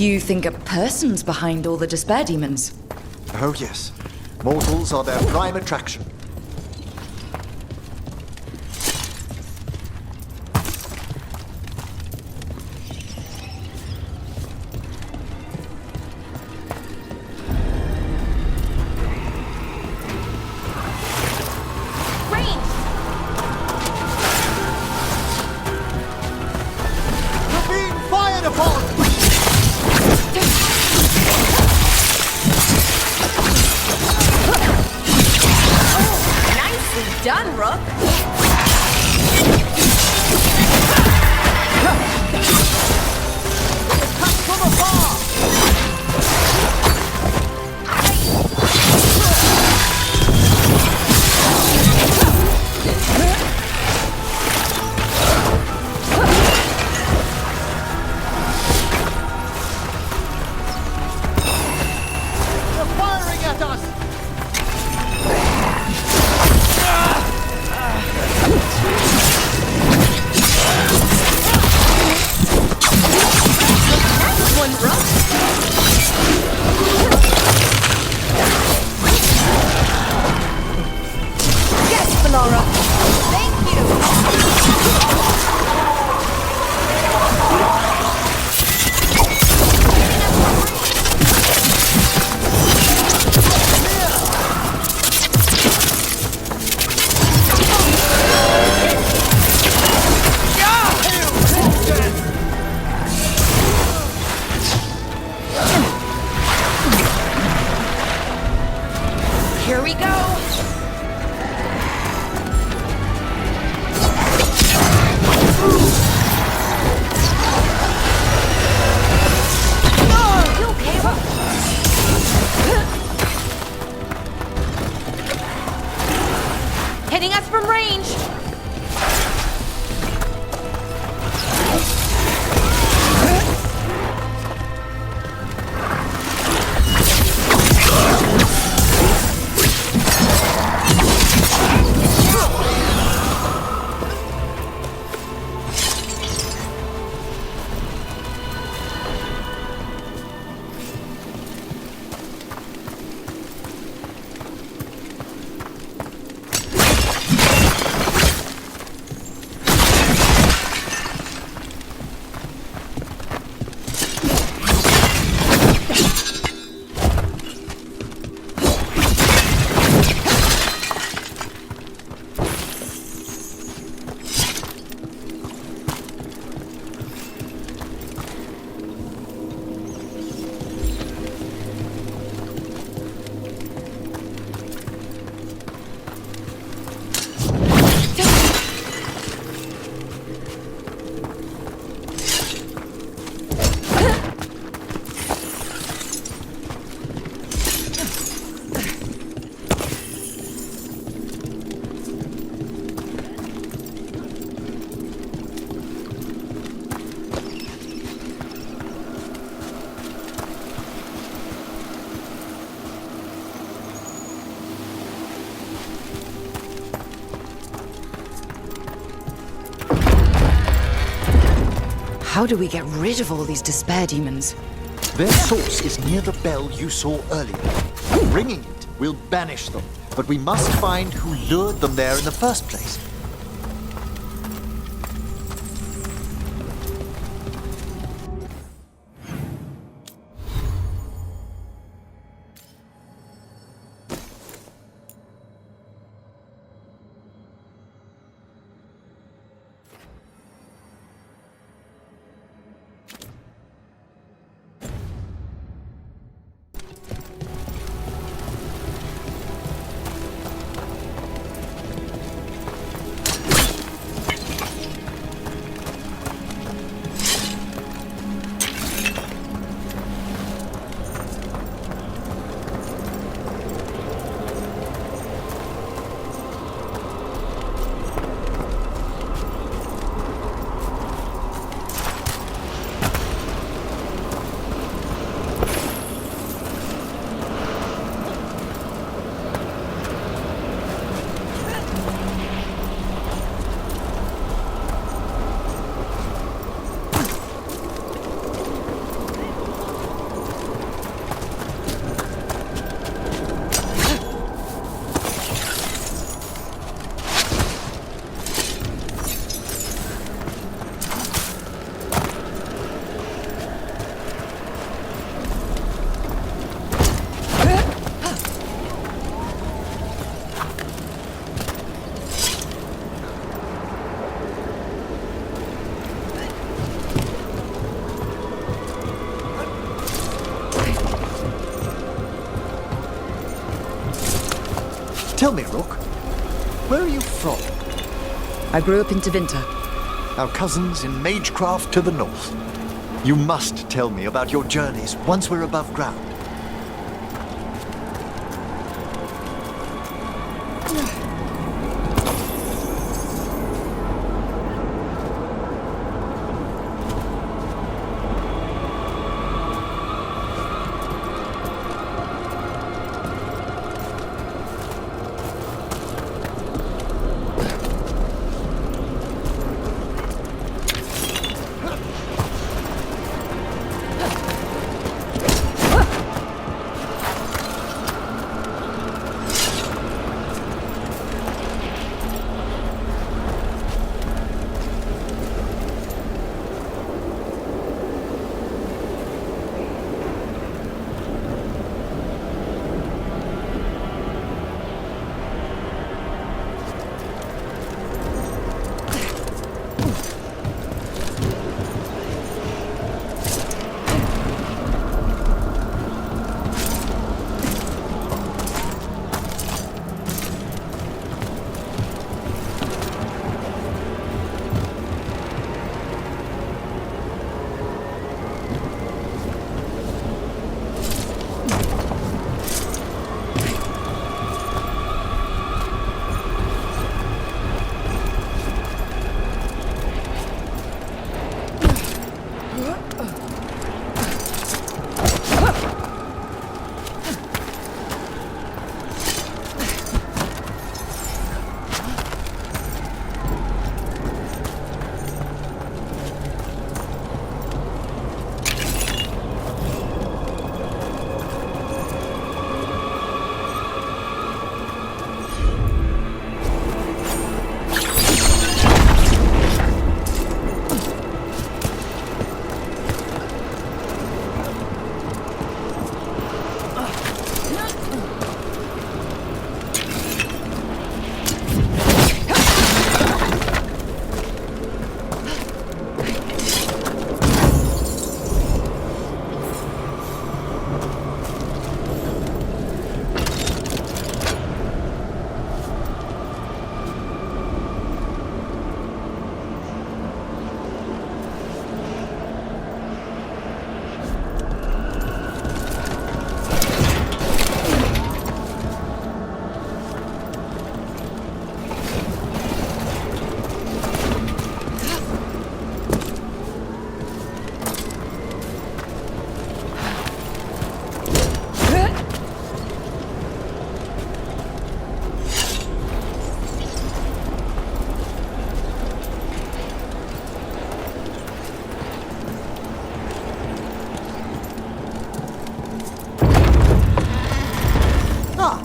You think a person's behind all the despair demons? Oh yes. Mortals are their prime attraction. Done, Rook! Here we go! You okay, Rook? Hitting us from range! How do we get rid of all these despair demons? Their source is near the bell you saw earlier. Ringing it will banish them, but we must find who lured them there in the first place. Tell me, Rook, where are you from? I grew up in Tevinter. Our cousins in Magecraft to the north. You must tell me about your journeys once we're above ground.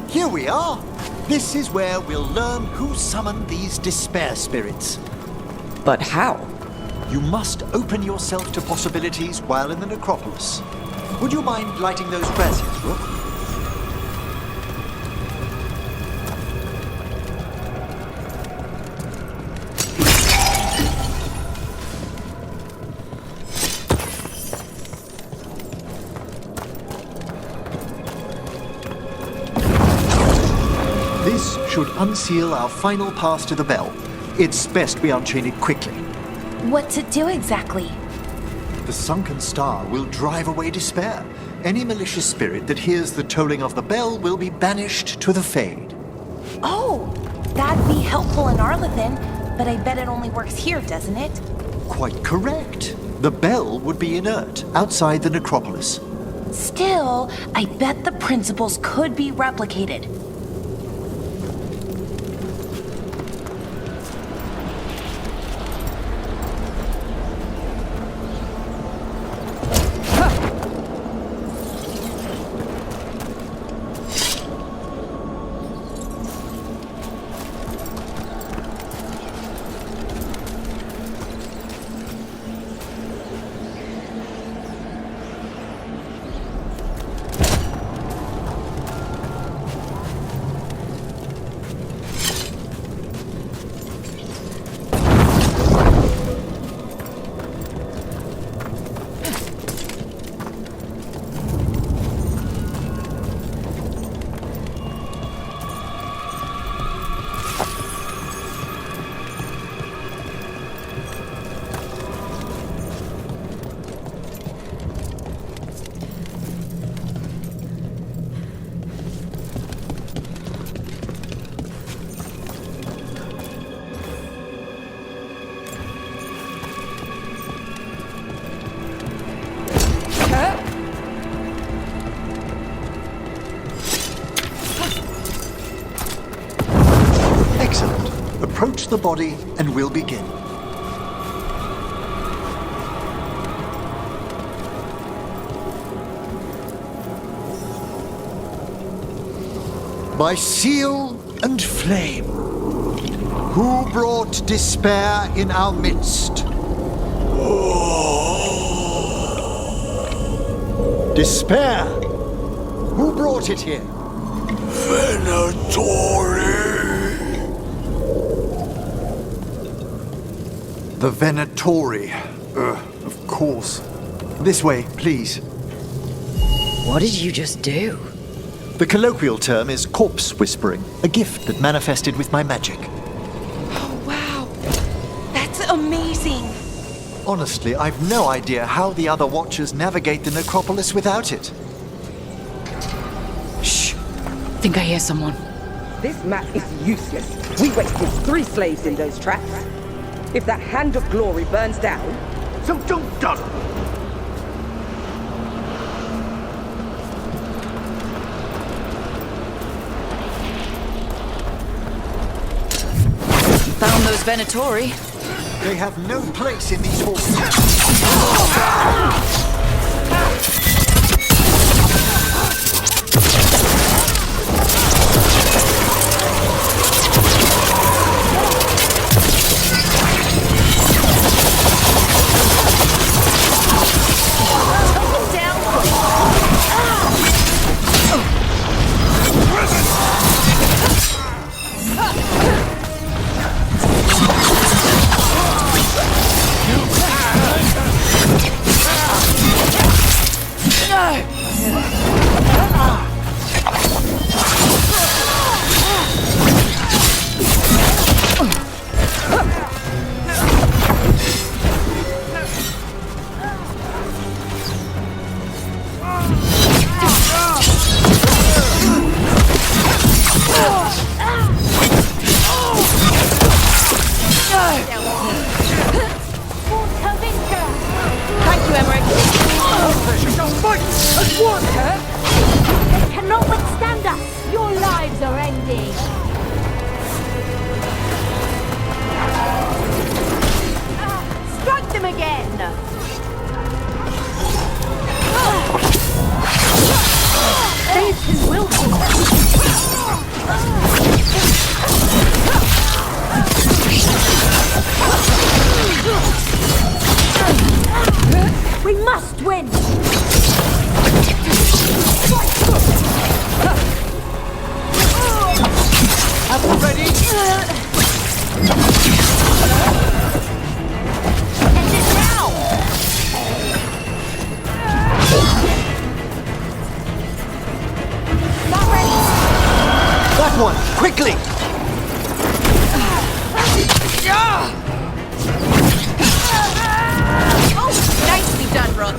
Here we are. This is where we'll learn who summoned these despair spirits. But how? You must open yourself to possibilities while in the necropolis. Would you mind lighting those braziers, Rook? This should unseal our final pass to the bell. It's best we unchain it quickly. What's it do exactly? The sunken star will drive away despair. Any malicious spirit that hears the tolling of the bell will be banished to the Fade. Oh, that'd be helpful in Arlethan, but I bet it only works here, doesn't it? Quite correct. The bell would be inert outside the necropolis. Still, I bet the principles could be replicated. Excellent. Approach the body and we'll begin. By seal and flame, who brought despair in our midst? Despair? Who brought it here? The Venatori. Of course. This way, please. What did you just do? The colloquial term is corpse whispering, a gift that manifested with my magic. Oh, wow. That's amazing. Honestly, I've no idea how the other Watchers navigate the necropolis without it. Shh. Think I hear someone. This map is useless. We wasted 3 slaves in those traps. If that Hand of Glory burns down... So don't dawdle! Found those Venatori. They have no place in these halls. We must win! Ready? End it now! Not ready! That one! Quickly! Oh, nicely done, Rook.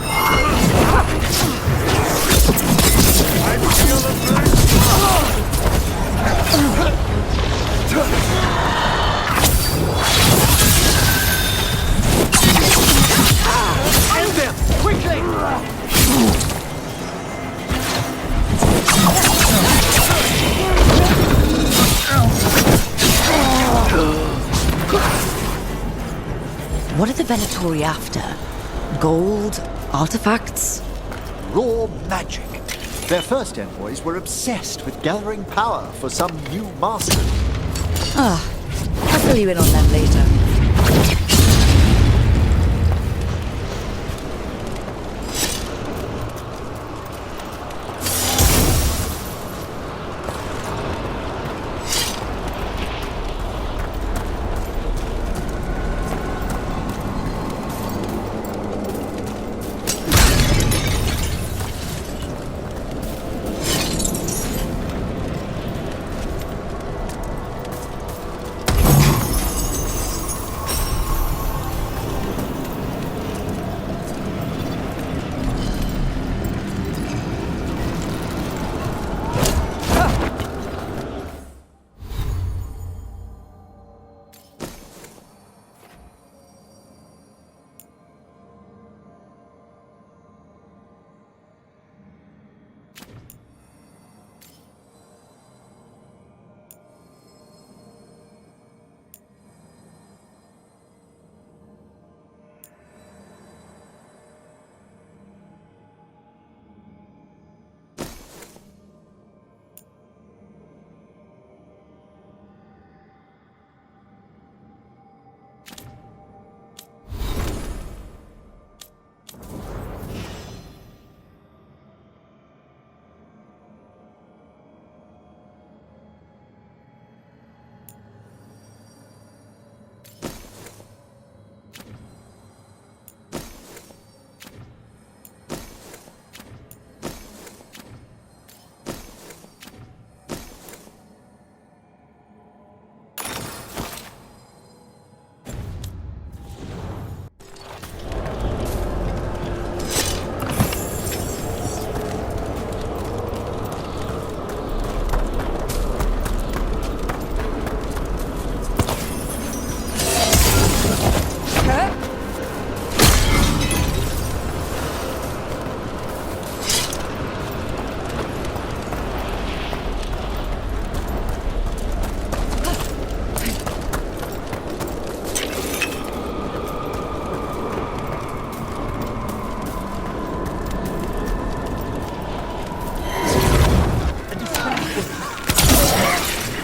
End them! Quickly! What are the Venatori after? Gold? Artifacts? Raw magic. Their first envoys were obsessed with gathering power for some new master. I'll fill you in on them later.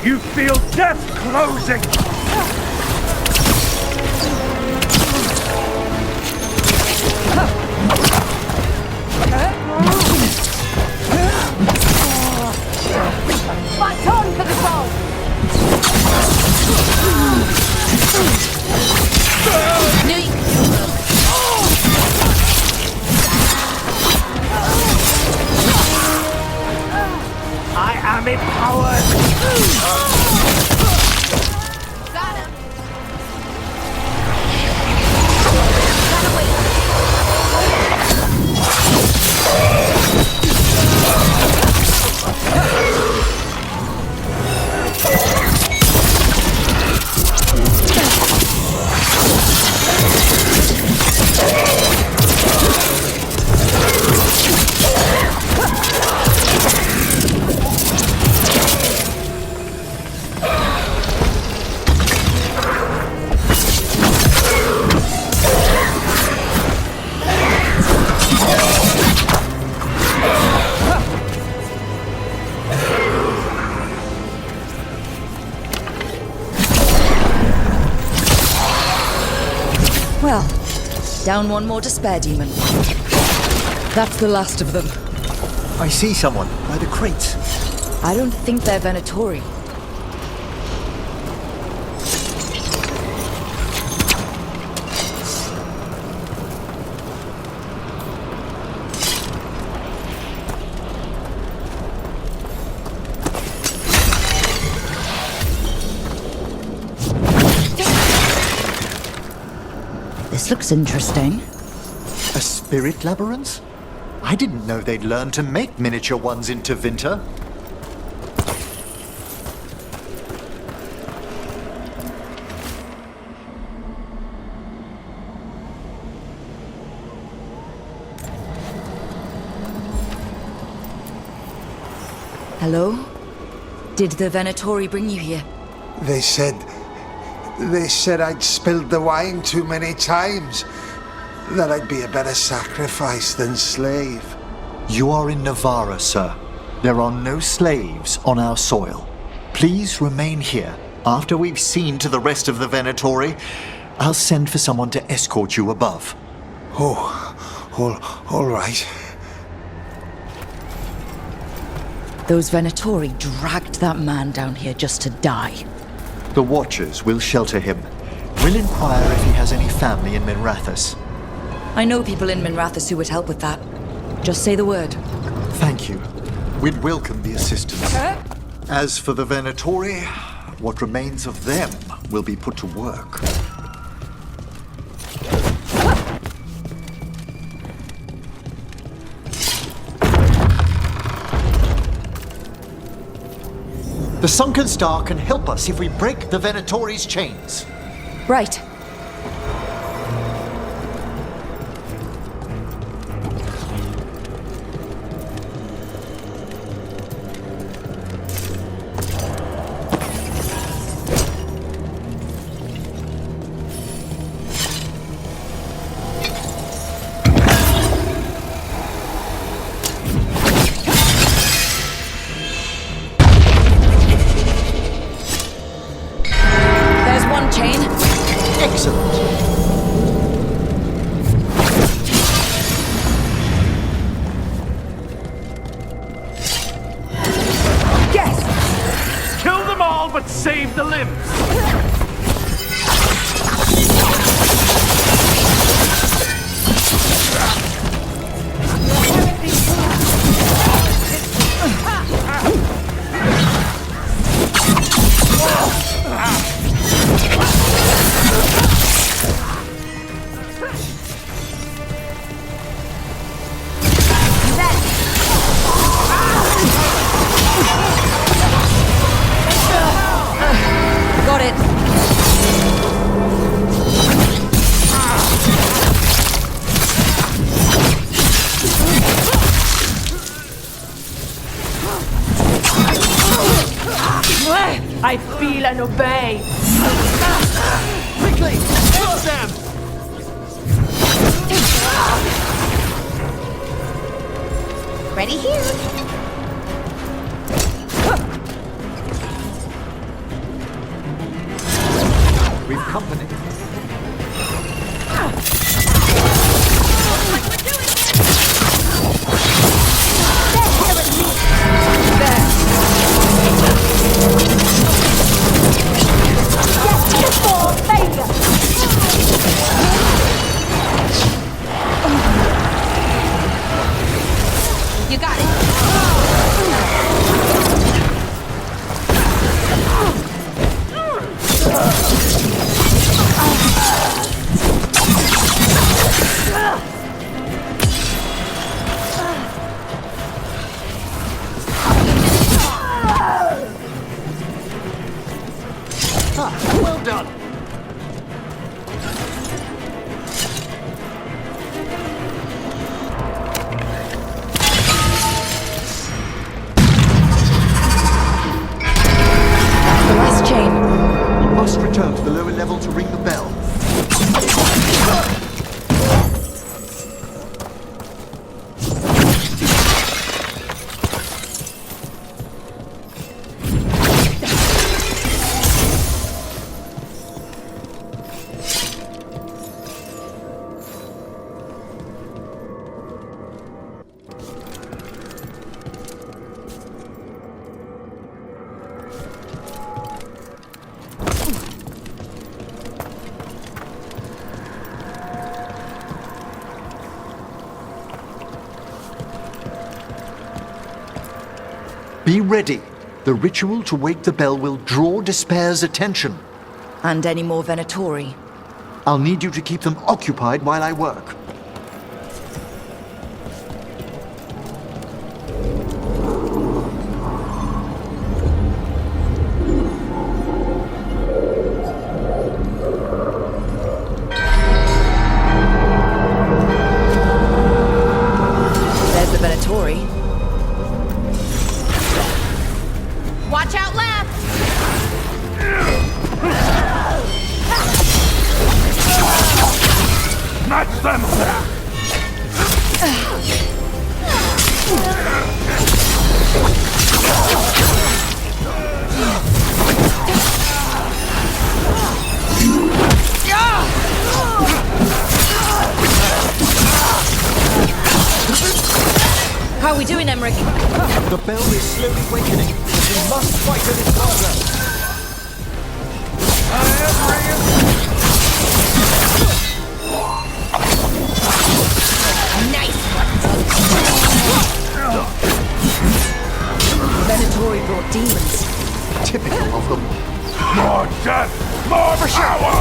You feel death closing! Fight on for the goal! Knew you could do well. I am empowered! Got him! Well, down one more despair demon. That's the last of them. I see someone by the crates. I don't think they're Venatori. This looks interesting. A spirit labyrinth? I didn't know they'd learned to make miniature ones into Vinter. Hello? Did the Venatori bring you here? They said I'd spilled the wine too many times. That I'd be a better sacrifice than slave. You are in Navarra, sir. There are no slaves on our soil. Please remain here. After we've seen to the rest of the Venatori, I'll send for someone to escort you above. All right. Those Venatori dragged that man down here just to die. The Watchers will shelter him. We'll inquire if he has any family in Minrathous. I know people in Minrathous who would help with that. Just say the word. Thank you. We'd welcome the assistance. As for the Venatori, what remains of them will be put to work. The Sunken Star can help us if we break the Venatori's chains. Right. Excellent. Yes! Kill them all, but save the limbs! Got it. I feel and obey. Quickly! Kill them! Ready here. We've company. You got it. Well done. The last chain. Must return to the lower level to ring the bell. Be ready. The ritual to wake the bell will draw Despair's attention. And any more Venatori. I'll need you to keep them occupied while I work. There's the Venatori. Watch out left! Match them! How are we doing, Emmerich? The bell is slowly wakening. We must fight a little longer. Venatori brought demons. Typical of them. More death! More power!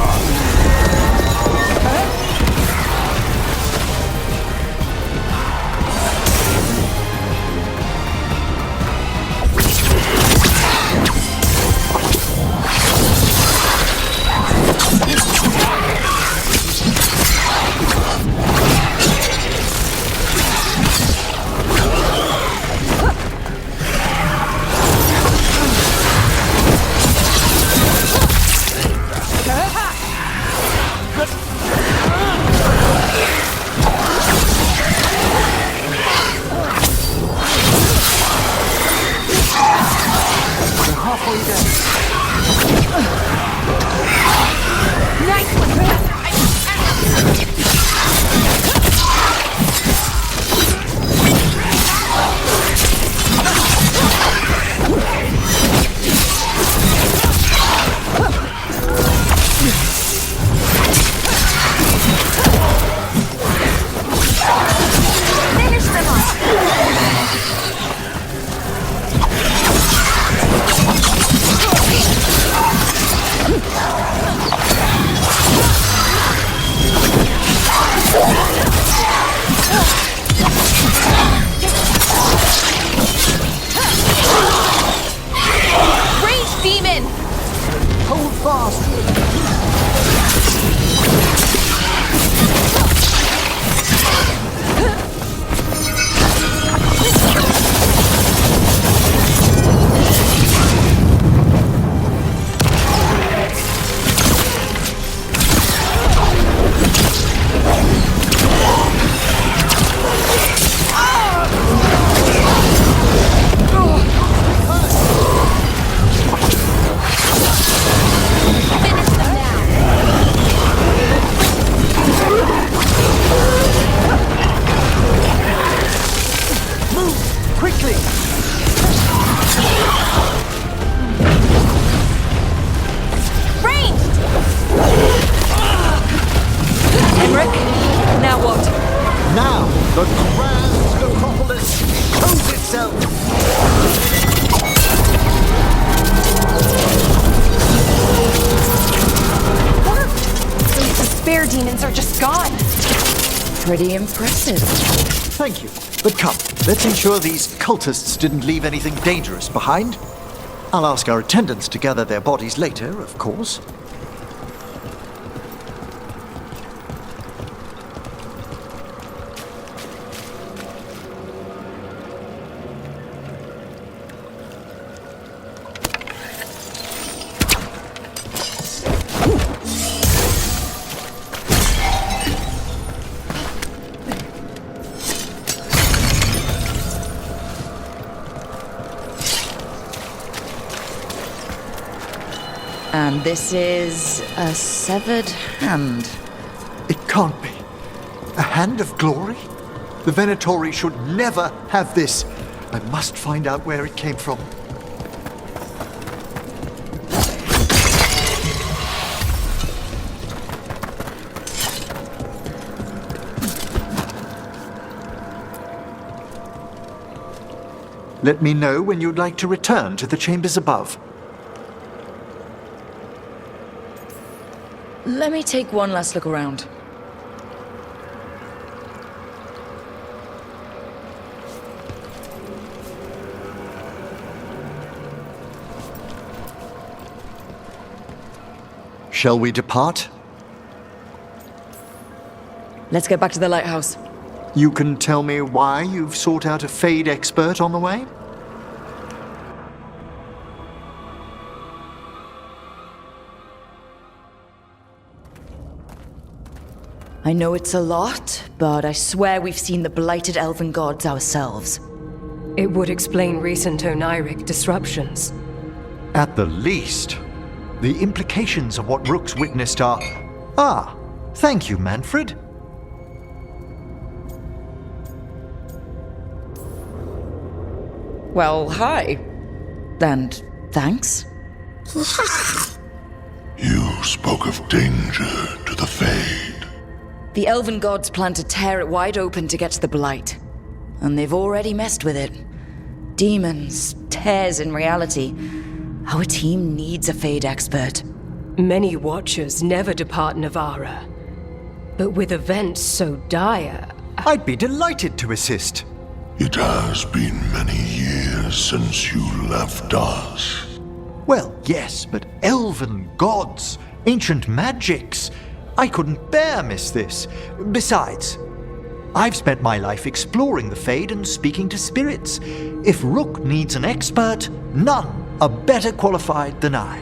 Pretty impressive. Thank you. But come, let's ensure these cultists didn't leave anything dangerous behind. I'll ask our attendants to gather their bodies later, of course. And this is a severed hand. It can't be. A hand of glory? The Venatori should never have this. I must find out where it came from. Let me know when you'd like to return to the chambers above. Let me take one last look around. Shall we depart? Let's get back to the lighthouse. You can tell me why you've sought out a Fade expert on the way? I know it's a lot, but I swear we've seen the blighted elven gods ourselves. It would explain recent oniric disruptions. At the least. The implications of what Rook's witnessed are... Ah, thank you, Manfred. Well, hi. And thanks. You spoke of danger to the Fade. The elven gods plan to tear it wide open to get to the blight. And they've already messed with it. Demons, tears in reality. Our team needs a Fade expert. Many Watchers never depart Navarra. But with events so dire... I'd be delighted to assist. It has been many years since you left us. Well, yes, but elven gods, ancient magics. I couldn't bear miss this. Besides, I've spent my life exploring the Fade and speaking to spirits. If Rook needs an expert, none are better qualified than I.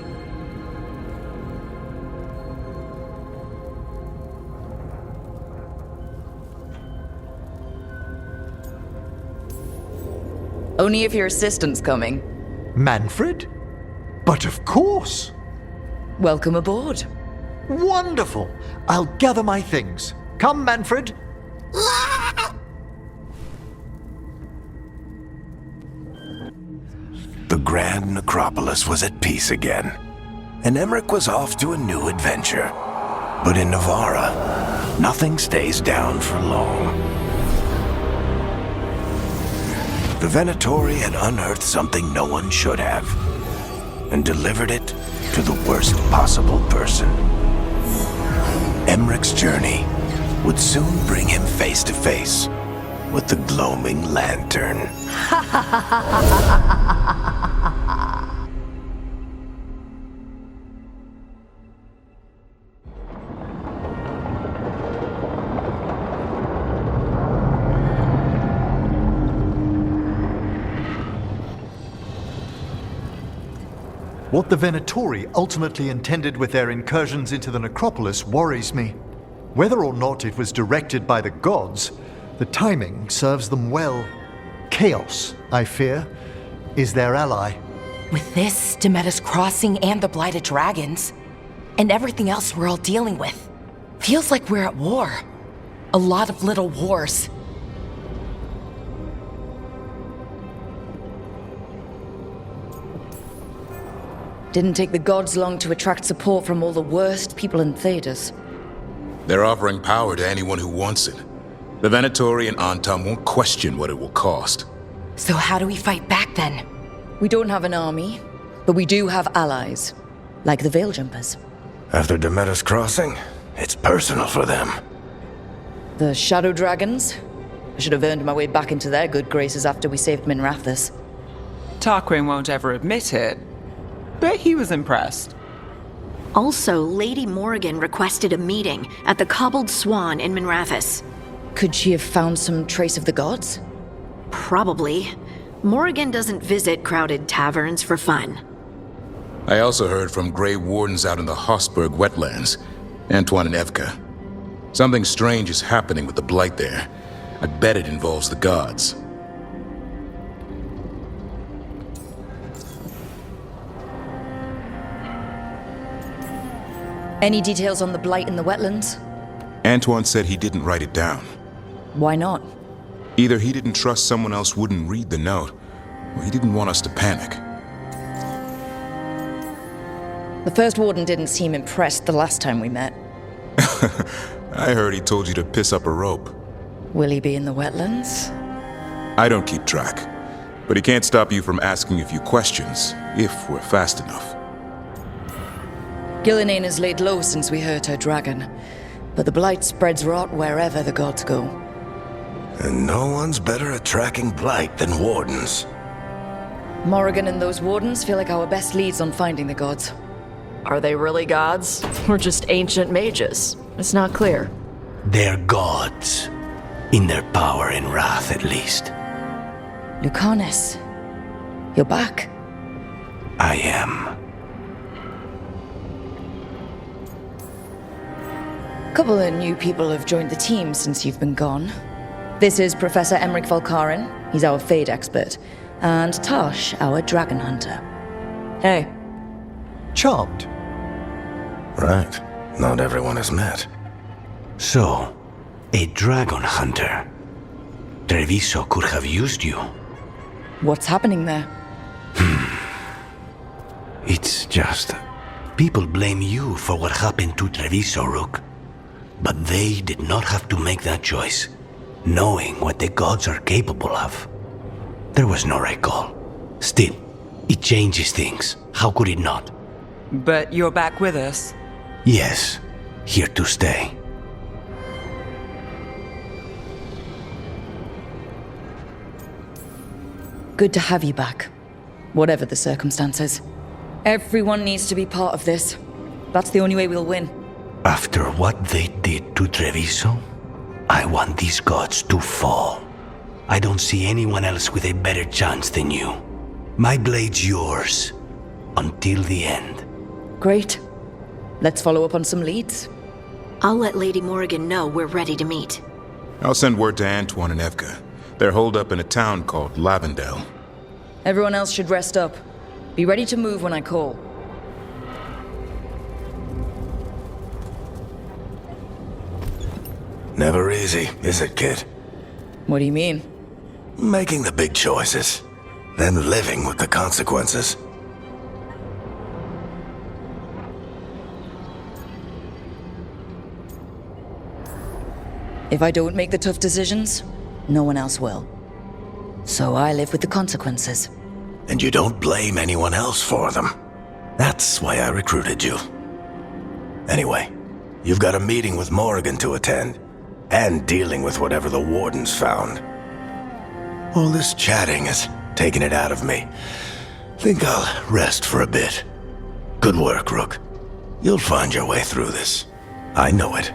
Only if your assistant's coming. Manfred? But of course! Welcome aboard. Wonderful! I'll gather my things. Come, Manfred. The Grand Necropolis was at peace again, and Emmerich was off to a new adventure. But in Navarra, nothing stays down for long. The Venatori had unearthed something no one should have, and delivered it to the worst possible person. Emmerich's journey would soon bring him face to face with the gloaming lantern. What the Venatori ultimately intended with their incursions into the necropolis worries me. Whether or not it was directed by the gods, the timing serves them well. Chaos, I fear, is their ally. With this, Demeter's Crossing and the Blighted Dragons, and everything else we're all dealing with, feels like we're at war. A lot of little wars. Didn't take the gods long to attract support from all the worst people in Thedas. They're offering power to anyone who wants it. The Venatori and Antum won't question what it will cost. So how do we fight back then? We don't have an army, but we do have allies, like the Veil Jumpers. After Demeter's Crossing, it's personal for them. The Shadow Dragons? I should have earned my way back into their good graces after we saved Minrathous. Tarquin won't ever admit it, but he was impressed. Also, Lady Morrigan requested a meeting at the Cobbled Swan in Minrathous. Could she have found some trace of the gods? Probably. Morrigan doesn't visit crowded taverns for fun. I also heard from Grey Wardens out in the Hossberg wetlands, Antoine and Evka. Something strange is happening with the Blight there. I bet it involves the gods. Any details on the Blight in the wetlands? Antoine said he didn't write it down. Why not? Either he didn't trust someone else wouldn't read the note, or he didn't want us to panic. The first warden didn't seem impressed the last time we met. I heard he told you to piss up a rope. Will he be in the wetlands? I don't keep track, but he can't stop you from asking a few questions, if we're fast enough. Gillinane has laid low since we hurt her dragon, but the Blight spreads rot wherever the gods go. And no one's better at tracking Blight than Wardens. Morrigan and those wardens feel like our best leads on finding the gods. Are they really gods? Or just ancient mages? It's not clear. They're gods. In their power and wrath, at least. Lucanus, you're back. I am. A couple of new people have joined the team since you've been gone. This is Professor Emmerich Volkaren. He's our Fade expert. And Tosh, our dragon hunter. Hey. Charmed. Right. Not everyone has met. So, a dragon hunter. Treviso could have used you. What's happening there? It's just... people blame you for what happened to Treviso, Rook. But they did not have to make that choice, knowing what the gods are capable of. There was no recall. Still, it changes things. How could it not? But you're back with us. Yes, here to stay. Good to have you back. Whatever the circumstances. Everyone needs to be part of this. That's the only way we'll win. After what they did to Treviso, I want these gods to fall. I don't see anyone else with a better chance than you. My blade's yours. Until the end. Great. Let's follow up on some leads. I'll let Lady Morrigan know we're ready to meet. I'll send word to Antoine and Evka. They're holed up in a town called Lavendel. Everyone else should rest up. Be ready to move when I call. Never easy, is it, kid? What do you mean? Making the big choices, then living with the consequences. If I don't make the tough decisions, no one else will. So I live with the consequences. And you don't blame anyone else for them. That's why I recruited you. Anyway, you've got a meeting with Morrigan to attend, and dealing with whatever the Wardens found. All this chatting has taken it out of me. Think I'll rest for a bit. Good work, Rook. You'll find your way through this. I know it.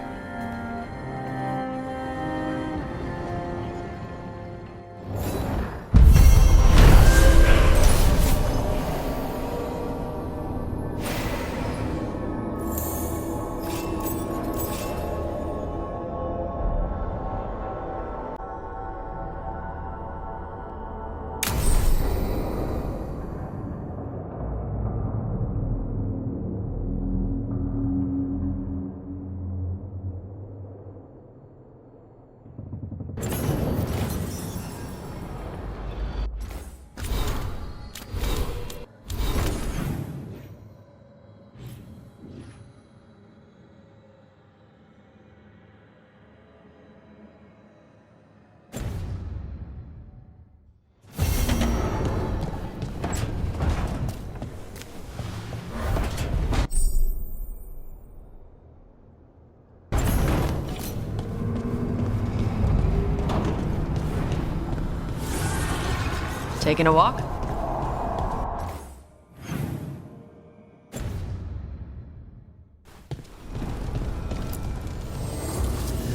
Taking a walk?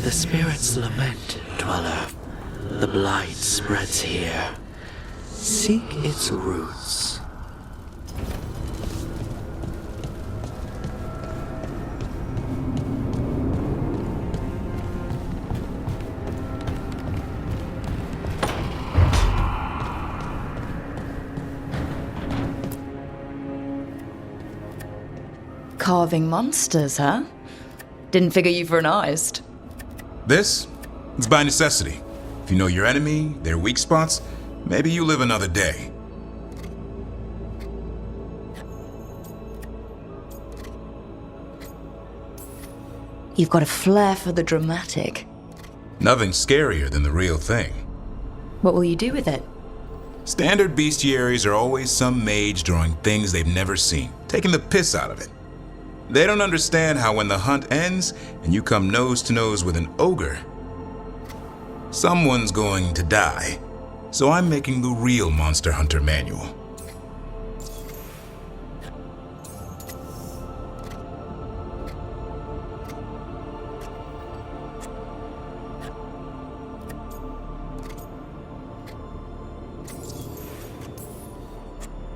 The spirits lament, Dweller. The blight spreads here. Seek its roots. Carving monsters, huh? Didn't figure you for an artist. This? It's by necessity. If you know your enemy, their weak spots, maybe you live another day. You've got a flair for the dramatic. Nothing scarier than the real thing. What will you do with it? Standard bestiaries are always some mage drawing things they've never seen, taking the piss out of it. They don't understand how when the hunt ends and you come nose to nose with an ogre, someone's going to die. So I'm making the real Monster Hunter manual.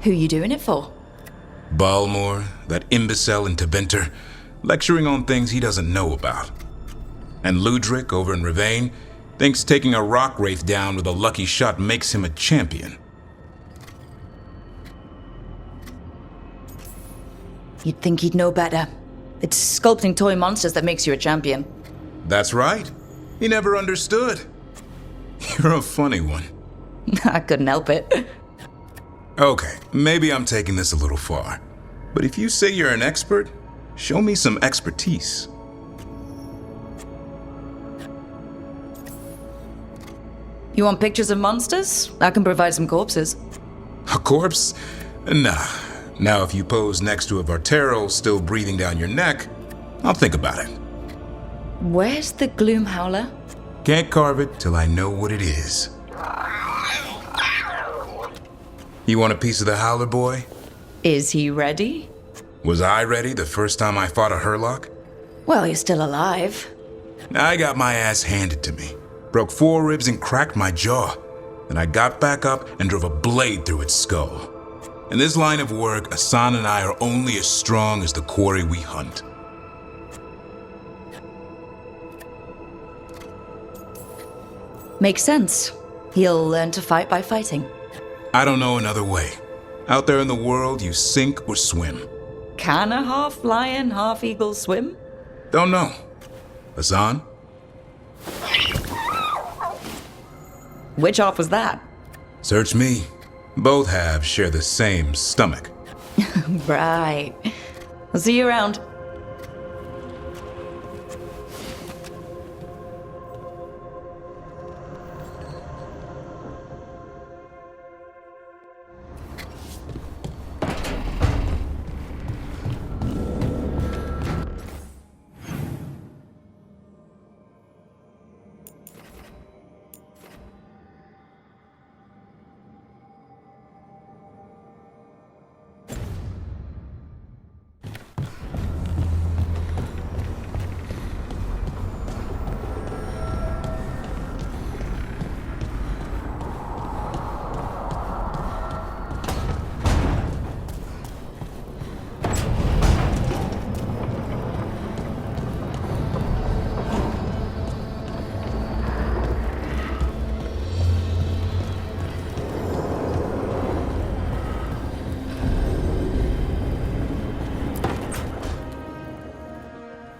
Who you doing it for? Balmor, that imbecile in Teventer, lecturing on things he doesn't know about. And Ludric over in Ravane thinks taking a rock wraith down with a lucky shot makes him a champion. You'd think he'd know better. It's sculpting toy monsters that makes you a champion. That's right. He never understood. You're a funny one. I couldn't help it. Okay, maybe I'm taking this a little far. But if you say you're an expert, show me some expertise. You want pictures of monsters? I can provide some corpses. A corpse? Nah. Now if you pose next to a Vartero still breathing down your neck, I'll think about it. Where's the Gloom Howler? Can't carve it till I know what it is. You want a piece of the Howler boy? Is he ready? Was I ready the first time I fought a Hurlock? Well, you're still alive. I got my ass handed to me. Broke 4 ribs and cracked my jaw. Then I got back up and drove a blade through its skull. In this line of work, Asan and I are only as strong as the quarry we hunt. Makes sense. He'll learn to fight by fighting. I don't know another way. Out there in the world, you sink or swim. Can a half lion, half eagle swim? Don't know. Asan? Which half was that? Search me. Both halves share the same stomach. Right. I'll see you around.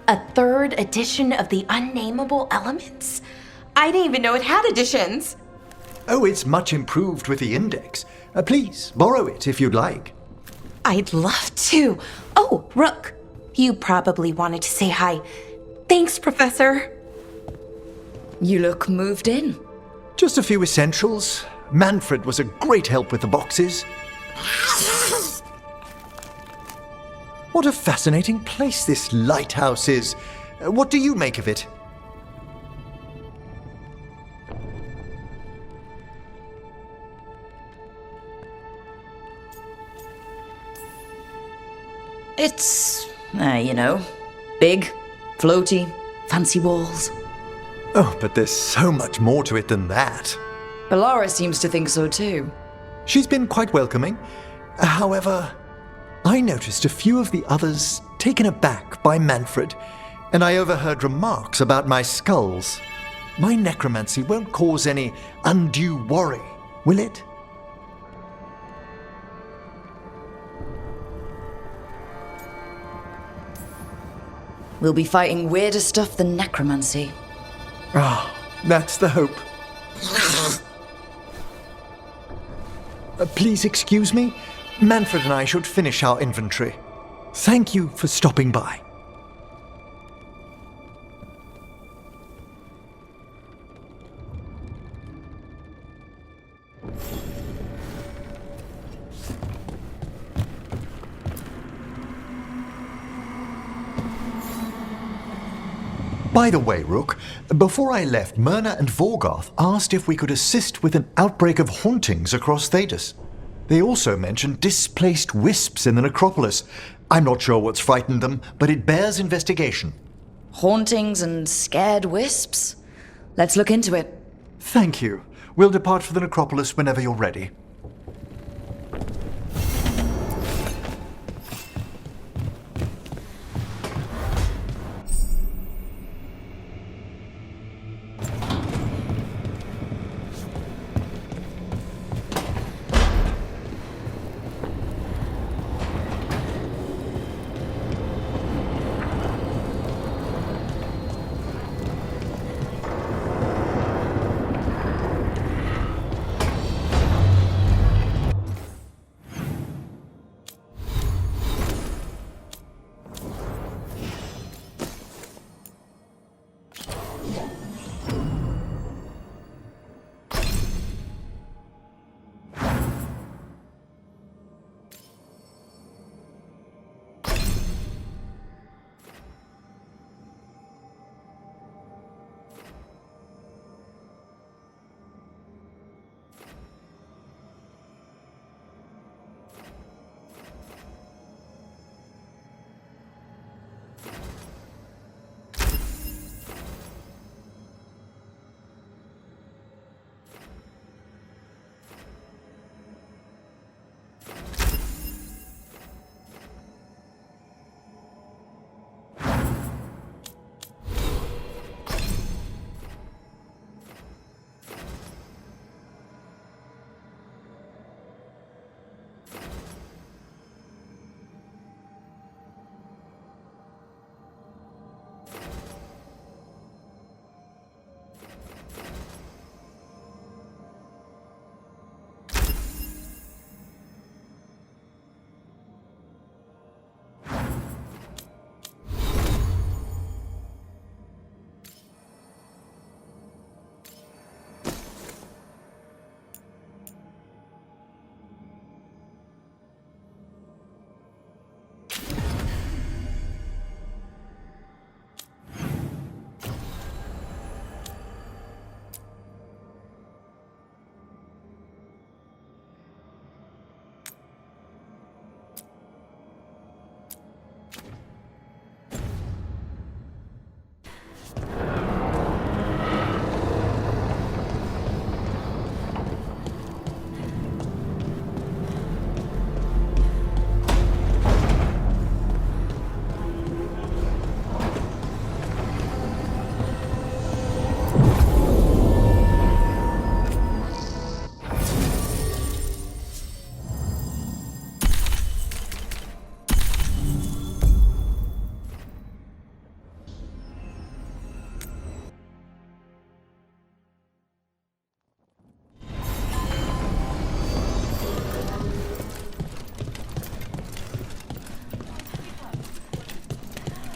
A 3rd edition of the Unnameable Elements? I didn't even know it had editions. Oh, it's much improved with the index. Please, borrow it if you'd like. I'd love to. Oh, Rook, you probably wanted to say hi. Thanks, Professor. You look moved in. Just a few essentials. Manfred was a great help with the boxes. What a fascinating place this lighthouse is. What do you make of it? It's, big, floaty, fancy walls. Oh, but there's so much more to it than that. Belara seems to think so too. She's been quite welcoming. However, I noticed a few of the others taken aback by Manfred, and I overheard remarks about my skulls. My necromancy won't cause any undue worry, will it? We'll be fighting weirder stuff than necromancy. Ah, that's the hope. Please excuse me. Manfred and I should finish our inventory. Thank you for stopping by. By the way, Rook, before I left, Myrna and Veilguard asked if we could assist with an outbreak of hauntings across Thedas. They also mentioned displaced wisps in the necropolis. I'm not sure what's frightened them, but it bears investigation. Hauntings and scared wisps? Let's look into it. Thank you. We'll depart for the necropolis whenever you're ready.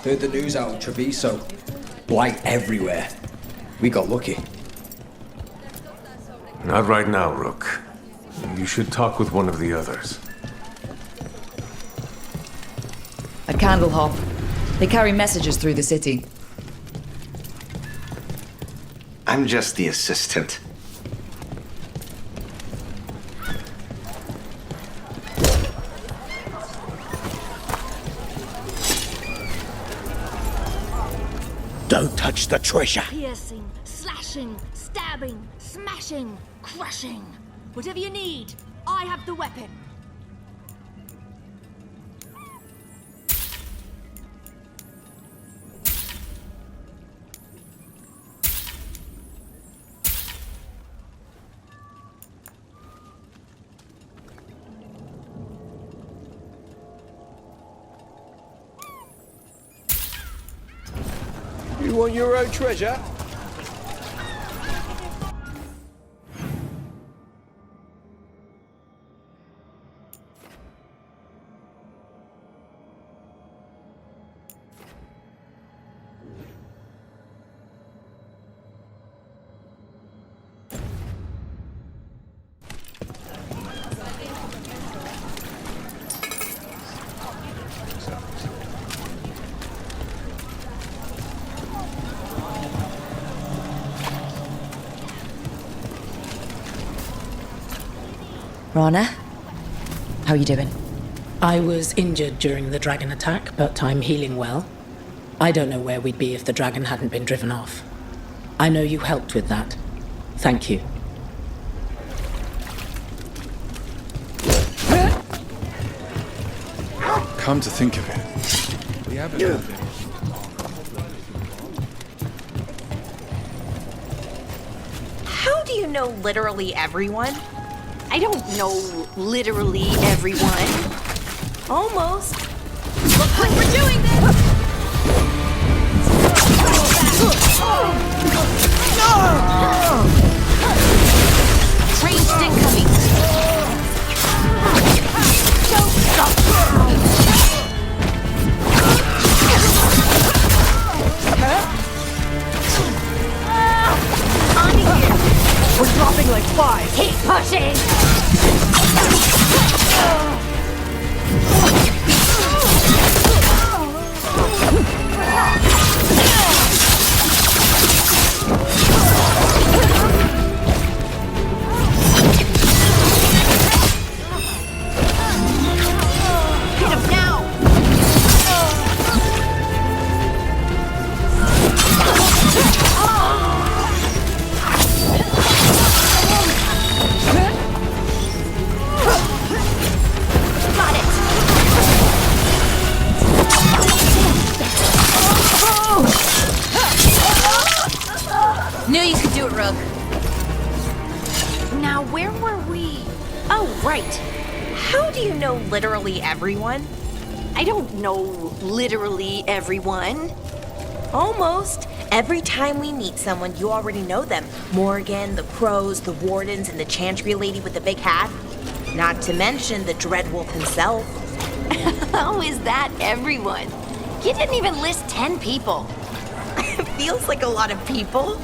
Heard the news out of Treviso. Blight everywhere. We got lucky. Not right now, Rook. You should talk with one of the others. A candle hop. They carry messages through the city. I'm just the assistant. Don't touch the treasure. Piercing, slashing, stabbing, smashing, crushing. Whatever you need, I have the weapon. You want your own treasure? Rana, how are you doing? I was injured during the dragon attack, but I'm healing well. I don't know where we'd be if the dragon hadn't been driven off. I know you helped with that. Thank you. Come to think of it, we haven't had any. How do you know literally everyone? I don't know literally everyone. Almost. Looks like we're doing this! Ranged incoming. Don't stop. On here. We're dropping like flies. Keep pushing! Hit him now! Got it! Knew you could do it, Rook. Now, where were we? Oh, right. How do you know literally everyone? I don't know literally everyone. Almost. Every time we meet someone, you already know them. Morgan, the crows, the wardens, and the chantry lady with the big hat. Not to mention the Dreadwolf himself. How is that everyone? You didn't even list 10 people. It feels like a lot of people.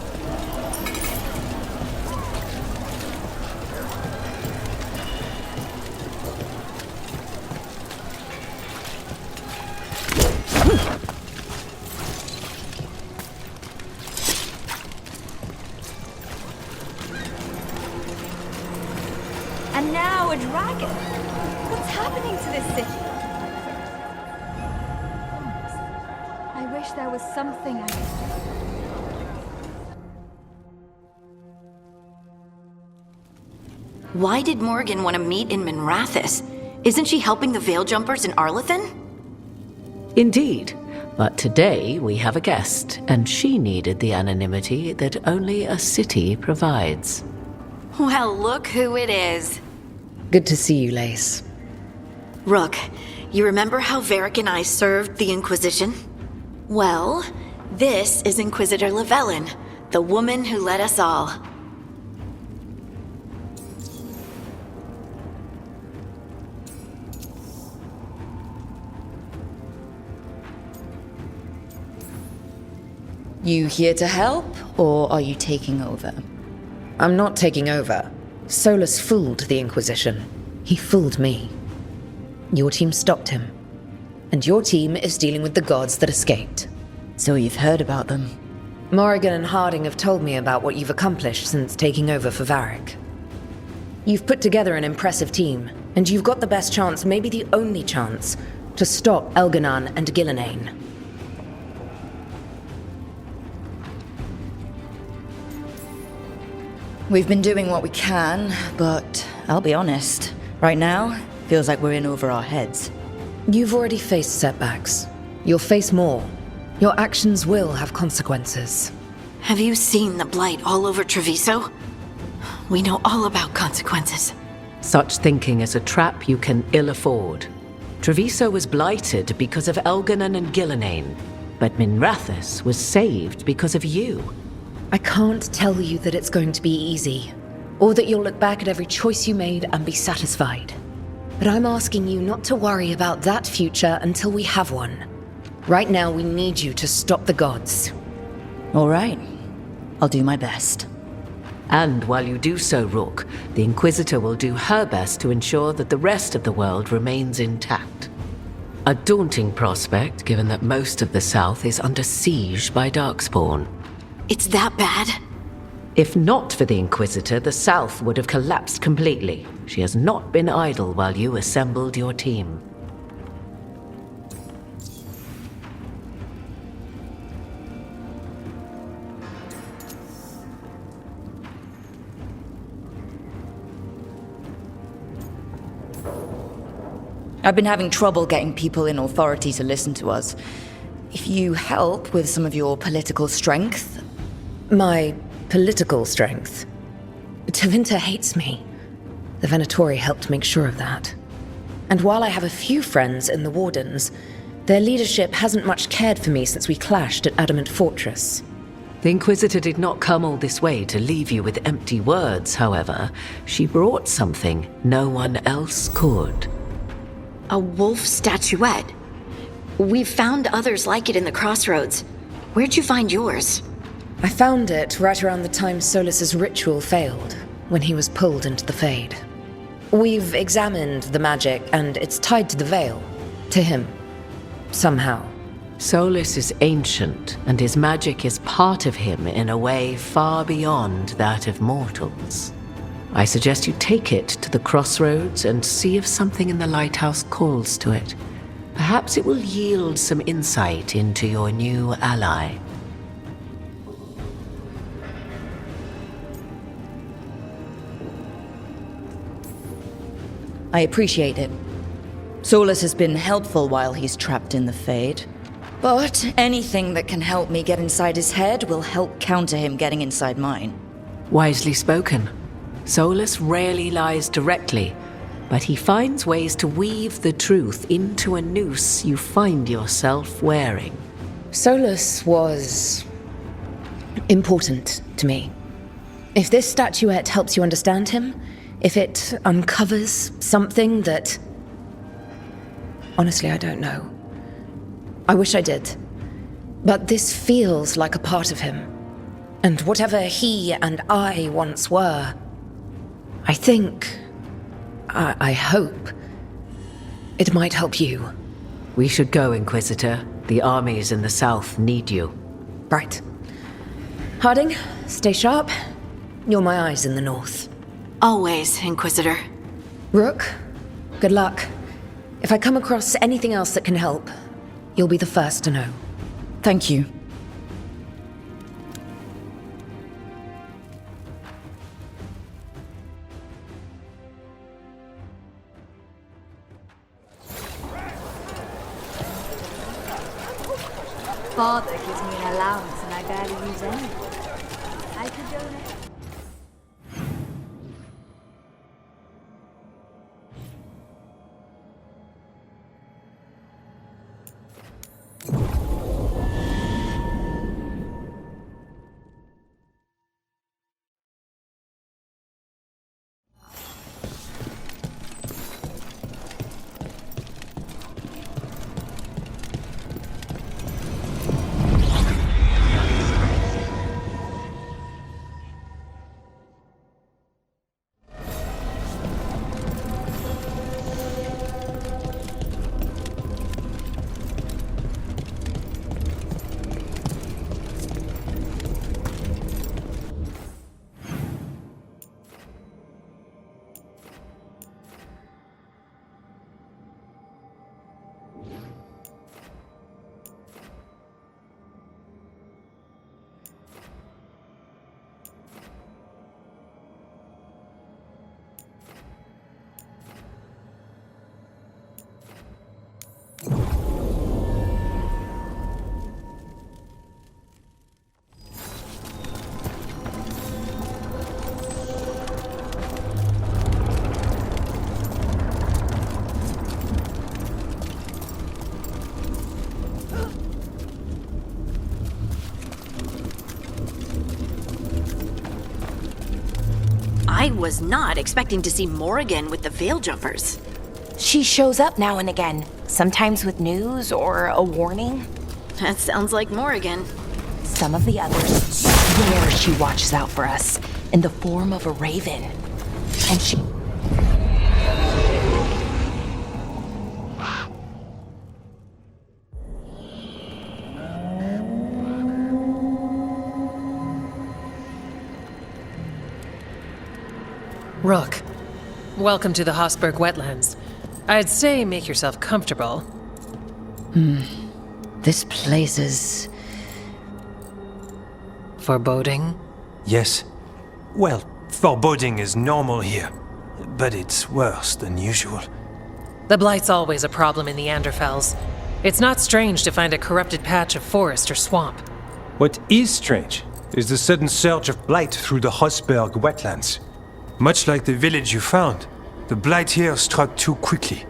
And now a dragon. What's happening to this city? I wish there was something I could do. Why did Morgan want to meet in Minrathous? Isn't she helping the Veil Jumpers in Arlathan? Indeed. But today we have a guest, and she needed the anonymity that only a city provides. Well, look who it is. Good to see you, Lace. Rook, you remember how Varric and I served the Inquisition? Well, this is Inquisitor Llewellyn, the woman who led us all. You here to help, or are you taking over? I'm not taking over. Solus fooled the Inquisition. He fooled me. Your team stopped him. And your team is dealing with the gods that escaped. So you've heard about them. Morrigan and Harding have told me about what you've accomplished since taking over for Varric. You've put together an impressive team, and you've got the best chance, maybe the only chance, to stop Elganan and Gillenane. We've been doing what we can, but I'll be honest. Right now, feels like we're in over our heads. You've already faced setbacks. You'll face more. Your actions will have consequences. Have you seen the blight all over Treviso? We know all about consequences. Such thinking is a trap you can ill afford. Treviso was blighted because of Elganon and Gillenane, but Minrathous was saved because of you. I can't tell you that it's going to be easy, or that you'll look back at every choice you made and be satisfied. But I'm asking you not to worry about that future until we have one. Right now, we need you to stop the gods. All right. I'll do my best. And while you do so, Rook, the Inquisitor will do her best to ensure that the rest of the world remains intact. A daunting prospect, given that most of the South is under siege by Darkspawn. It's that bad? If not for the Inquisitor, the South would have collapsed completely. She has not been idle while you assembled your team. I've been having trouble getting people in authority to listen to us. If you help with some of your political strength... My political strength? Tevinter hates me. The Venatori helped make sure of that. And while I have a few friends in the Wardens, their leadership hasn't much cared for me since we clashed at Adamant Fortress. The Inquisitor did not come all this way to leave you with empty words, however. She brought something no one else could. A wolf statuette? We've found others like it in the crossroads. Where'd you find yours? I found it right around the time Solus's ritual failed, when he was pulled into the Fade. We've examined the magic, and it's tied to the Veil. To him. Somehow. Solus is ancient, and his magic is part of him in a way far beyond that of mortals. I suggest you take it to the crossroads and see if something in the lighthouse calls to it. Perhaps it will yield some insight into your new ally. I appreciate it. Solus has been helpful while he's trapped in the Fade. But anything that can help me get inside his head will help counter him getting inside mine. Wisely spoken. Solus rarely lies directly, but he finds ways to weave the truth into a noose you find yourself wearing. Solus was... important to me. If this statuette helps you understand him, if it uncovers something that... Honestly, I don't know. I wish I did. But this feels like a part of him. And whatever he and I once were, I think... I hope... it might help you. We should go, Inquisitor. The armies in the south need you. Right. Harding, stay sharp. You're my eyes in the north. Always, Inquisitor. Rook, good luck. If I come across anything else that can help, you'll be the first to know. Thank you. Father gives me an allowance and I barely use any. I could donate. I was not expecting to see Morrigan with the Veil Jumpers. She shows up now and again, sometimes with news or a warning. That sounds like Morrigan. Some of the others swear she watches out for us in the form of a raven. And she... Rook, welcome to the Hosberg wetlands. I'd say make yourself comfortable. This place is... foreboding? Yes. Well, foreboding is normal here, but it's worse than usual. The Blight's always a problem in the Anderfels. It's not strange to find a corrupted patch of forest or swamp. What is strange is the sudden surge of blight through the Hosberg wetlands. Much like the village you found, the blight here struck too quickly,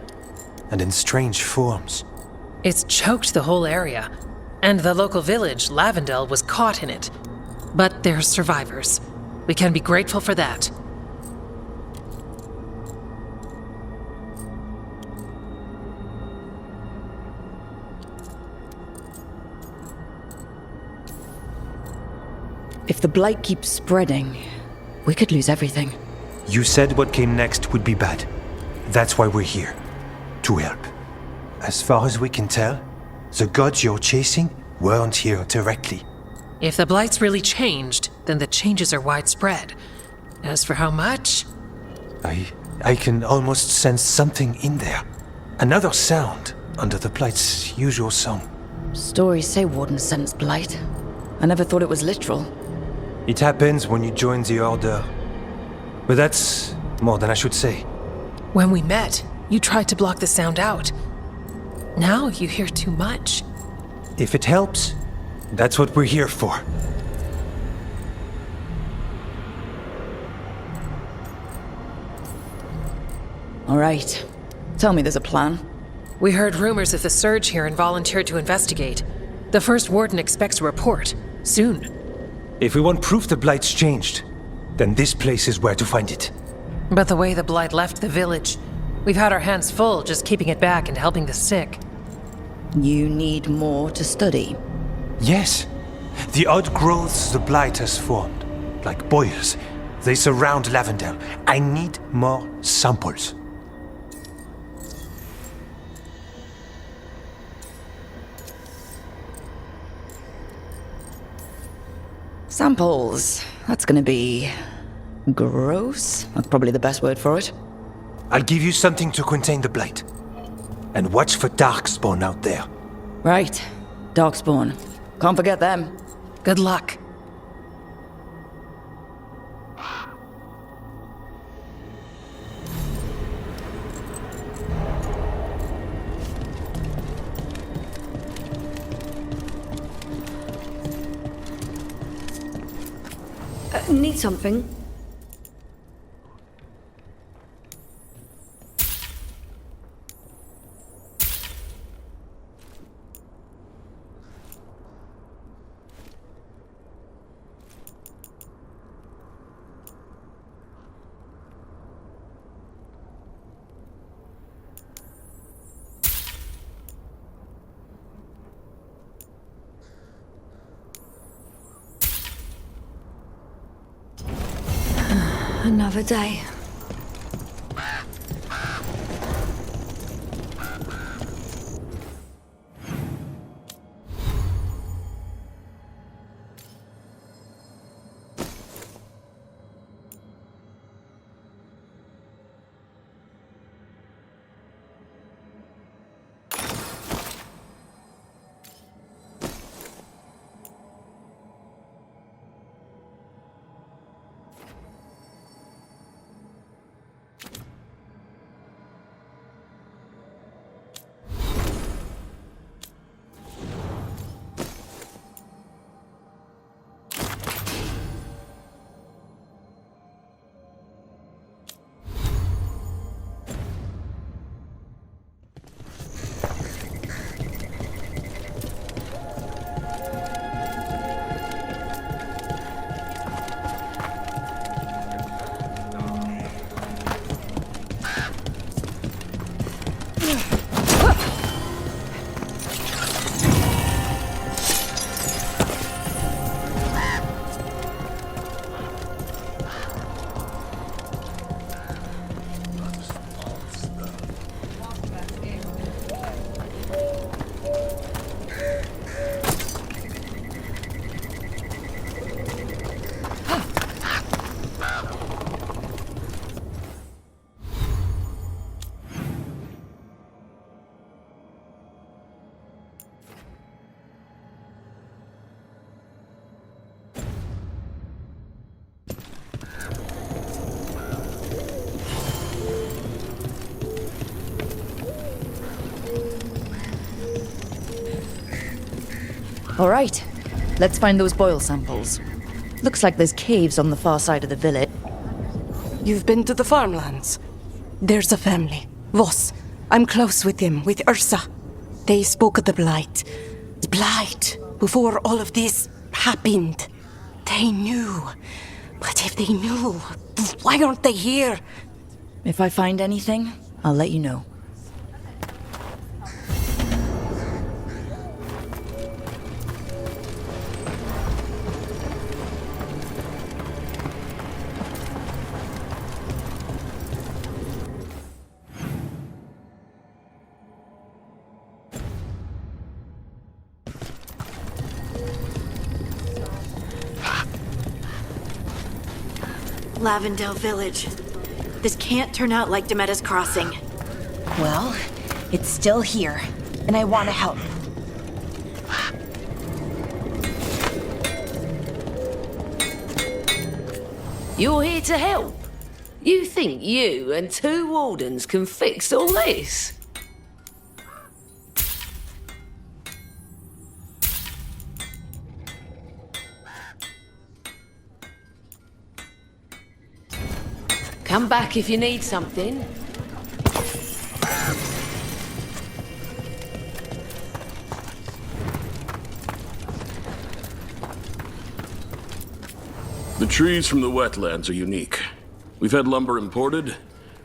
and in strange forms. It's choked the whole area, and the local village, Lavendel, was caught in it. But they're survivors. We can be grateful for that. If the blight keeps spreading, we could lose everything. You said what came next would be bad. That's why we're here. To help. As far as we can tell, the gods you're chasing weren't here directly. If the Blight's really changed, then the changes are widespread. As for how much... I can almost sense something in there. Another sound under the Blight's usual song. Stories say wardens sense blight. I never thought it was literal. It happens when you join the Order. But that's more than I should say. When we met, you tried to block the sound out. Now you hear too much. If it helps, that's what we're here for. All right. Tell me there's a plan. We heard rumors of the surge here and volunteered to investigate. The first warden expects a report. Soon. If we want proof the Blight's changed, then this place is where to find it. But the way the Blight left the village, we've had our hands full just keeping it back and helping the sick. You need more to study. Yes. The odd growths the Blight has formed, like boils, they surround Lavendel. I need more samples. Samples. That's gonna be... gross? That's probably the best word for it. I'll give you something to contain the Blight. And watch for Darkspawn out there. Right. Darkspawn. Can't forget them. Good luck. Need something? Another day. All right, let's find those boil samples. Looks like there's caves on the far side of the village. You've been to the farmlands? There's a family. Voss. I'm close with him, with Ursa. They spoke of the Blight. The Blight. Before all of this happened. They knew. But if they knew, why aren't they here? If I find anything, I'll let you know. Lavendale Village. This can't turn out like Demetta's Crossing. Well, it's still here, and I want to help. You're here to help? You think you and 2 wardens can fix all this? Come back if you need something. The trees from the wetlands are unique. We've had lumber imported.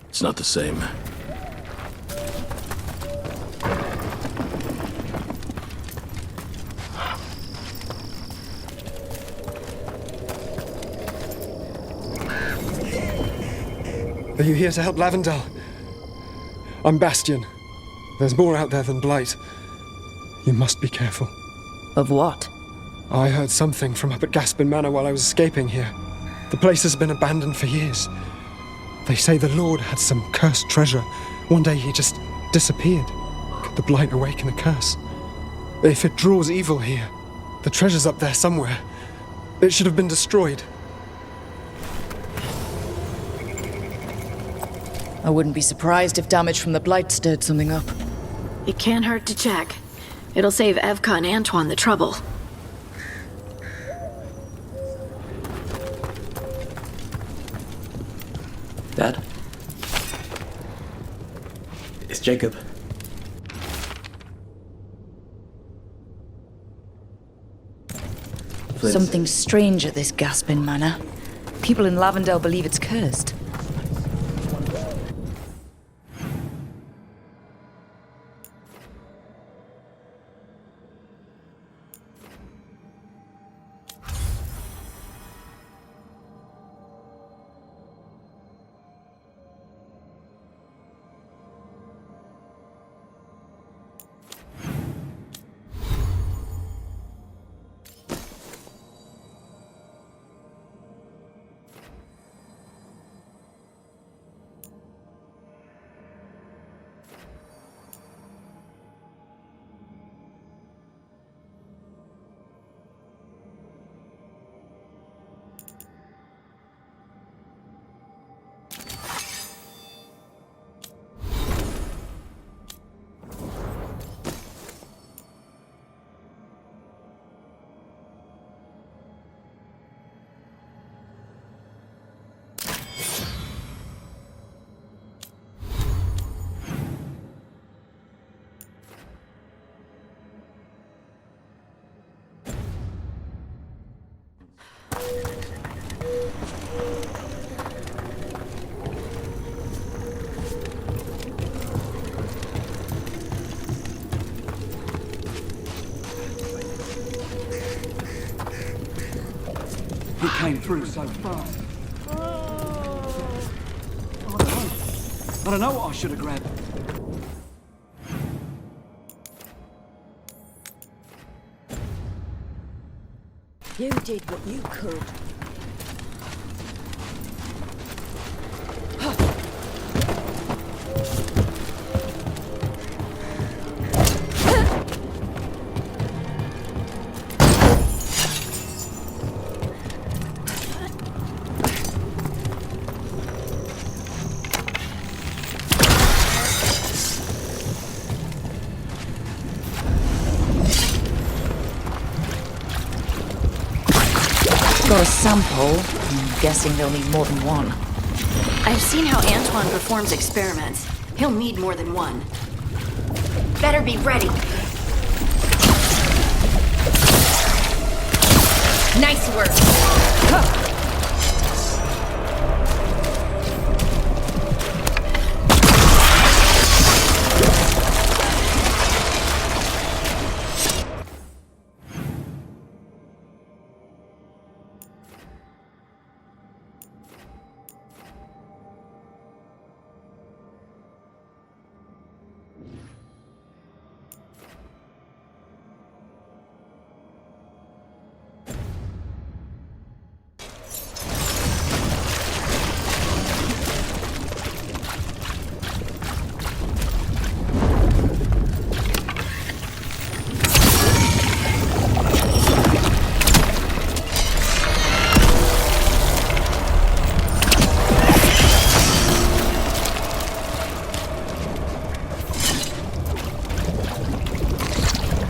It's not the same. Are you here to help Lavendale? I'm Bastion. There's more out there than Blight. You must be careful. Of what? I heard something from up at Gaspin Manor while I was escaping here. The place has been abandoned for years. They say the Lord had some cursed treasure. One day he just disappeared. Could the Blight awaken the curse? If it draws evil here, the treasure's up there somewhere. It should have been destroyed. I wouldn't be surprised if damage from the Blight stirred something up. It can't hurt to check. It'll save Evka and Antoine the trouble. Dad? It's Jacob. Something strange at this Gaspin Manor. People in Lavendale believe it's cursed. He came through so fast. I don't know what I should have grabbed. You did what you could. Got a sample. I'm guessing they'll need more than one. I've seen how Antoine performs experiments. He'll need more than one. Better be ready. Nice work. Huh.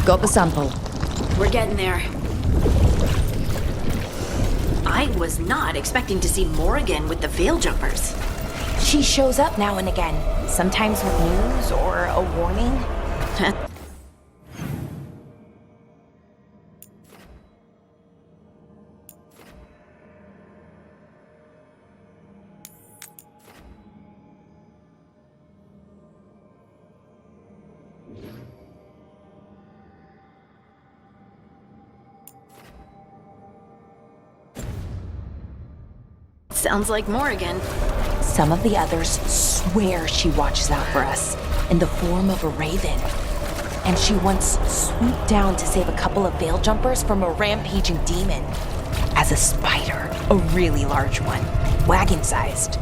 Got the sample. We're getting there. I was not expecting to see Morrigan with the Veil Jumpers. She shows up now and again, sometimes with news or a warning. Sounds like Morrigan. Some of the others swear she watches out for us in the form of a raven. And she once swooped down to save a couple of Veil Jumpers from a rampaging demon. As a spider, a really large one, wagon-sized.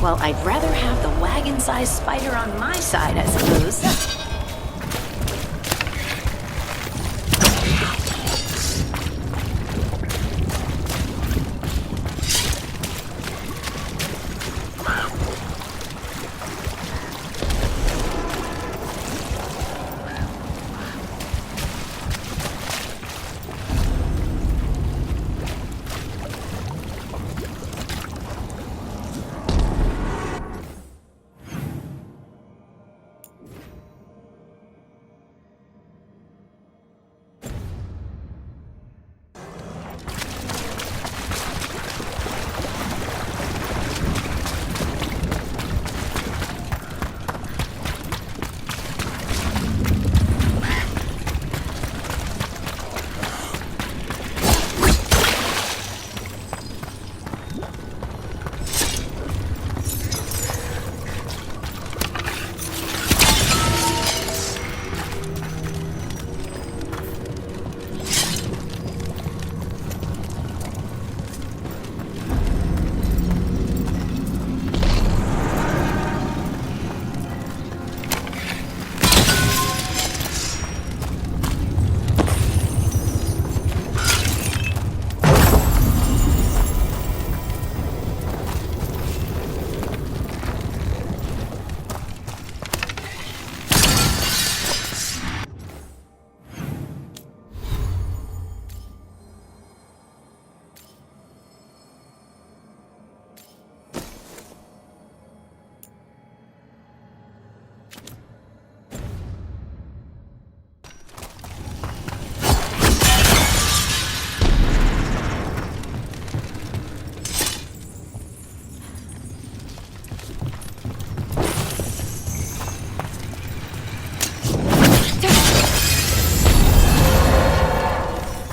Well, I'd rather have the wagon-sized spider on my side, I suppose.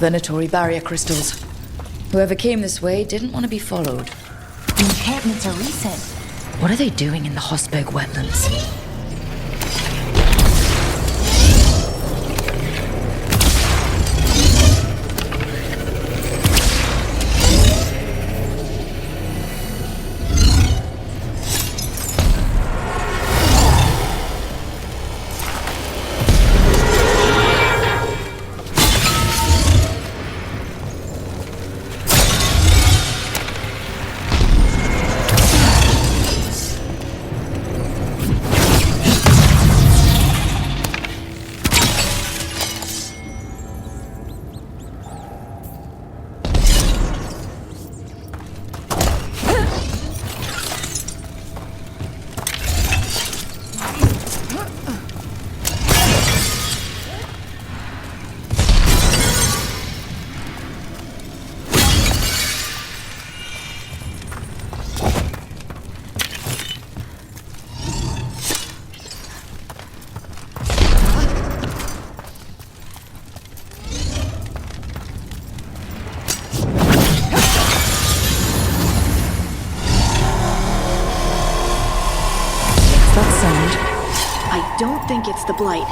Venatory barrier crystals. Whoever came this way didn't want to be followed. The encampments are recent. What are they doing in the Hosberg wetlands? don't think it's the Blight.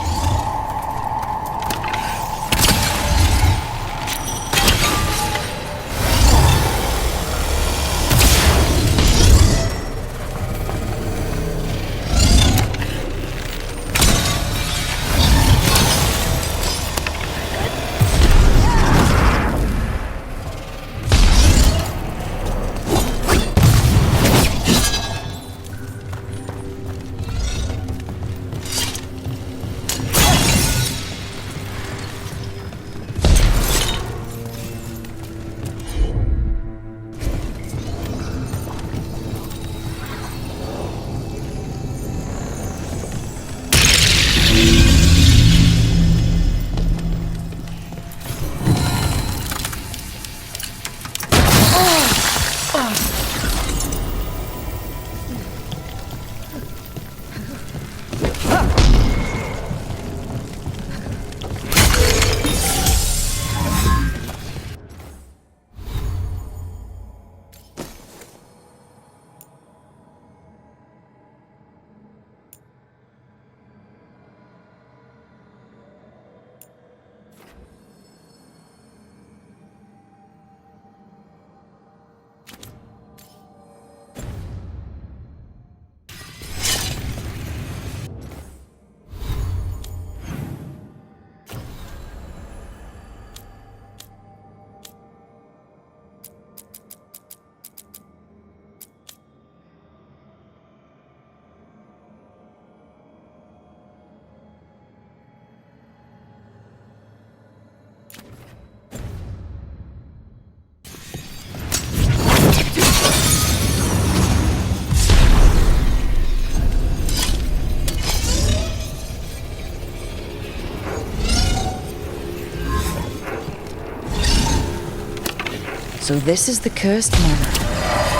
So this is the cursed manor.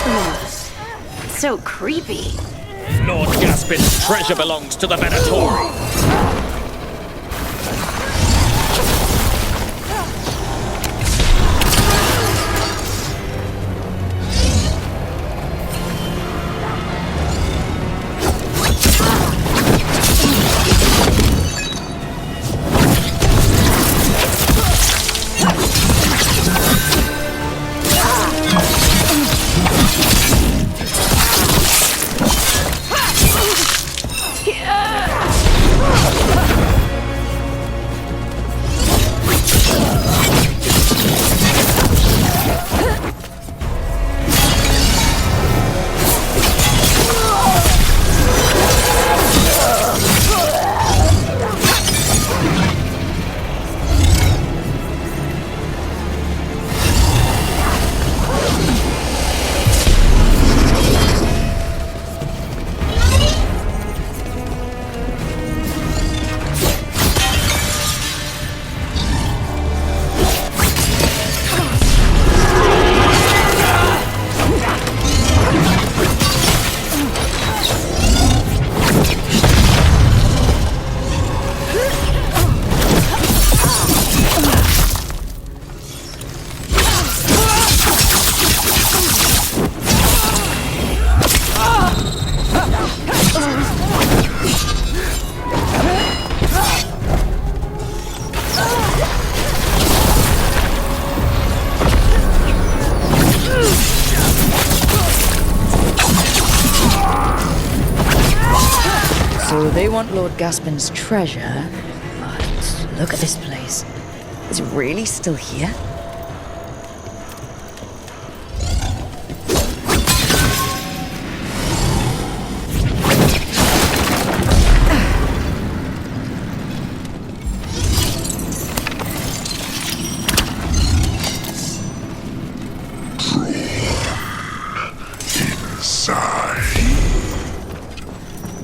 Ugh, so creepy. Lord Gaspin's treasure belongs to the Venatori. So they want Lord Gaspin's treasure, but look at this place. Is it really still here?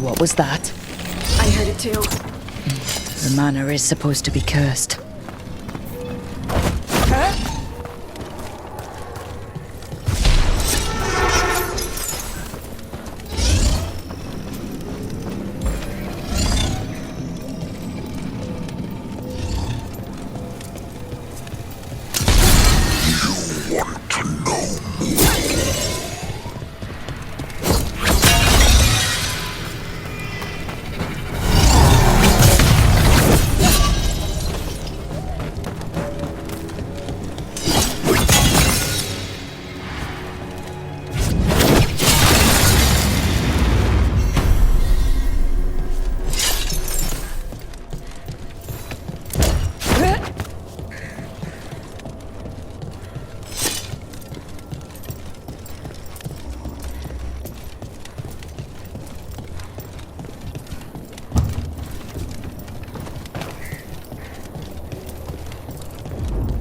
What was that? I heard it too. The manor is supposed to be cursed.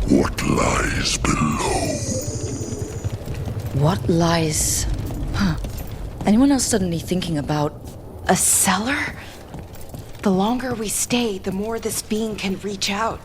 What lies below? What lies... Huh. Anyone else suddenly thinking about... A cellar? The longer we stay, the more this being can reach out.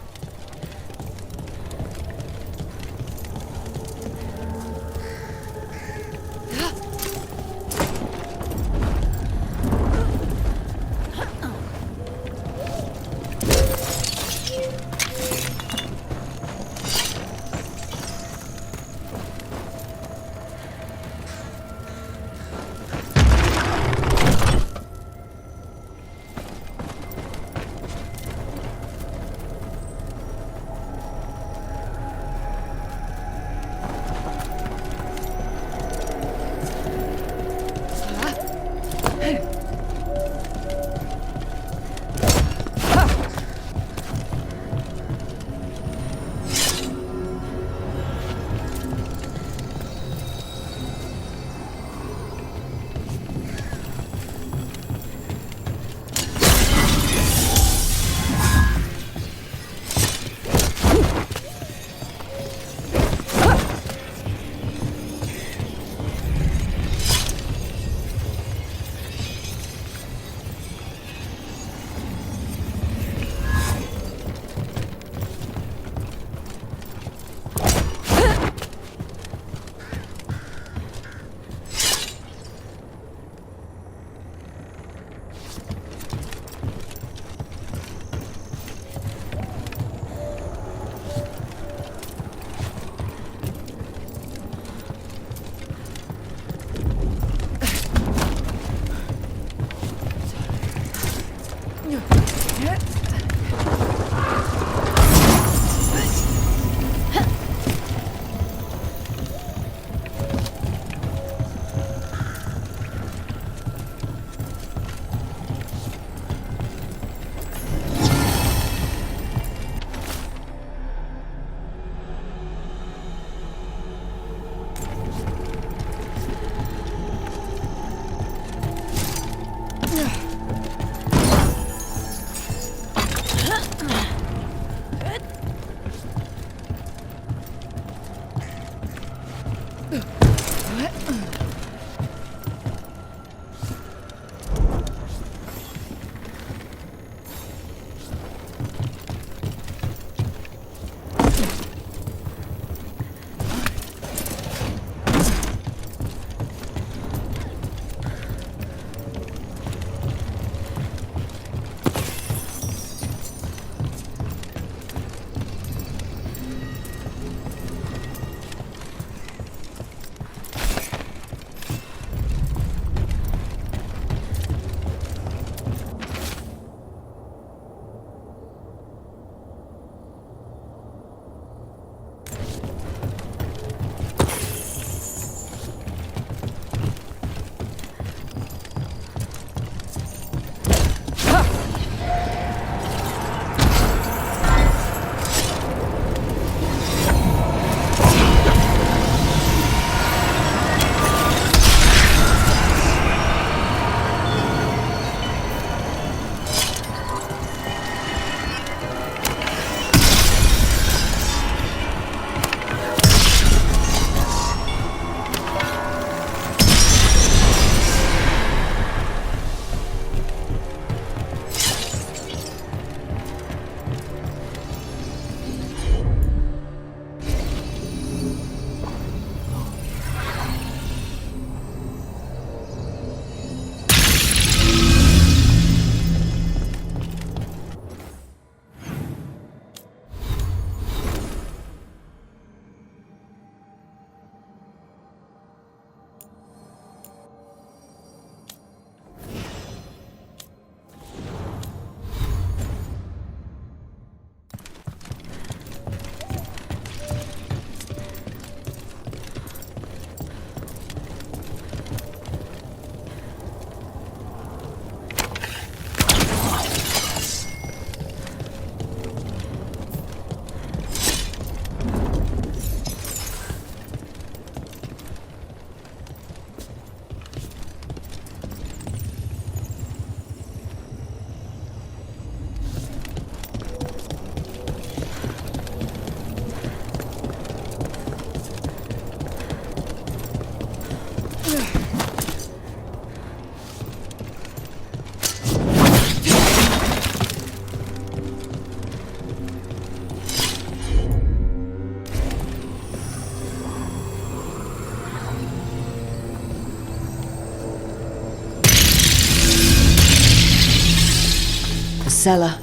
cellar.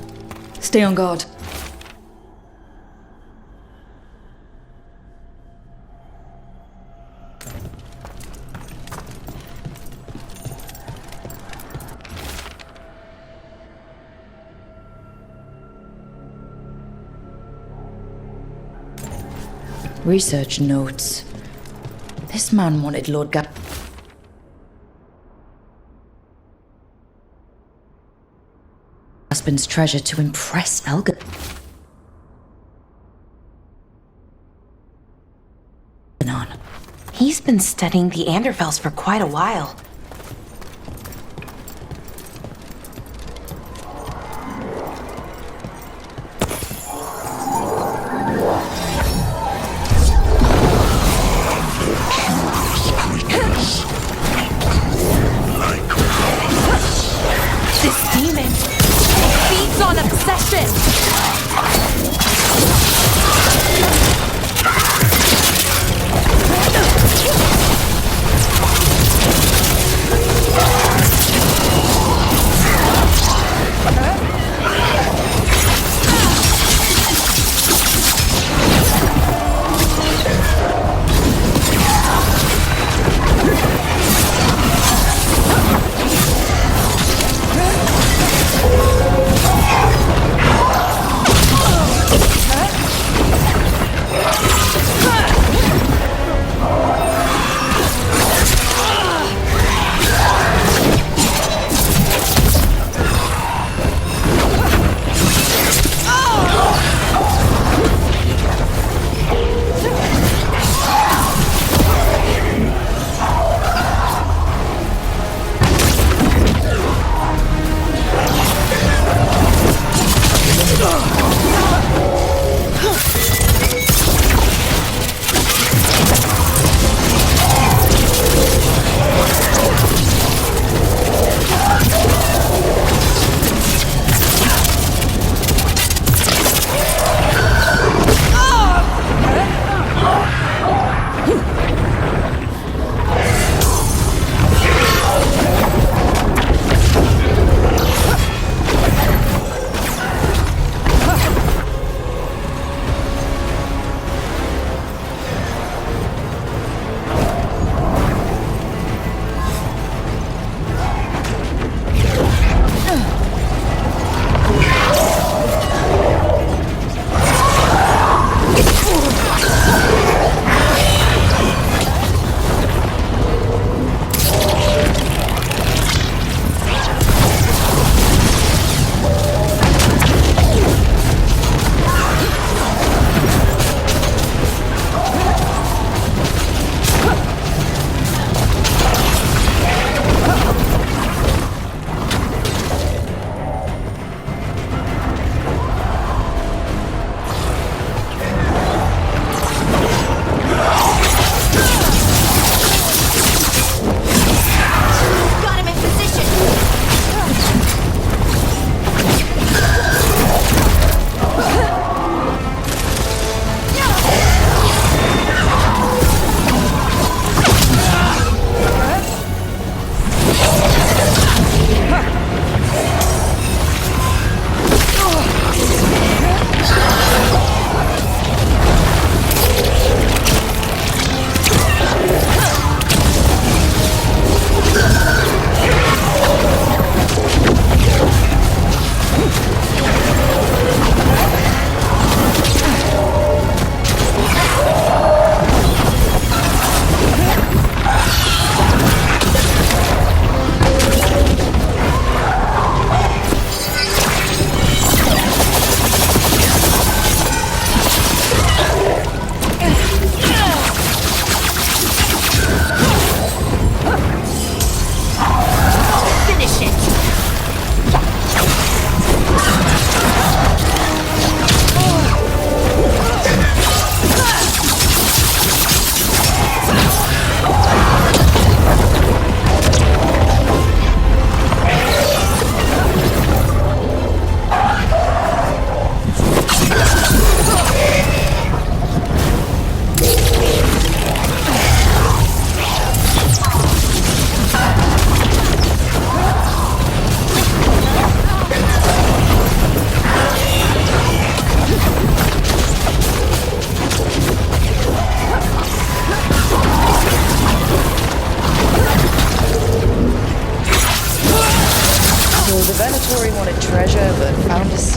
Stay on guard. Research notes. This man wanted Lord Gaspin's treasure to impress Elgar. He's been studying the Anderfels for quite a while. This demon feeds on obsession!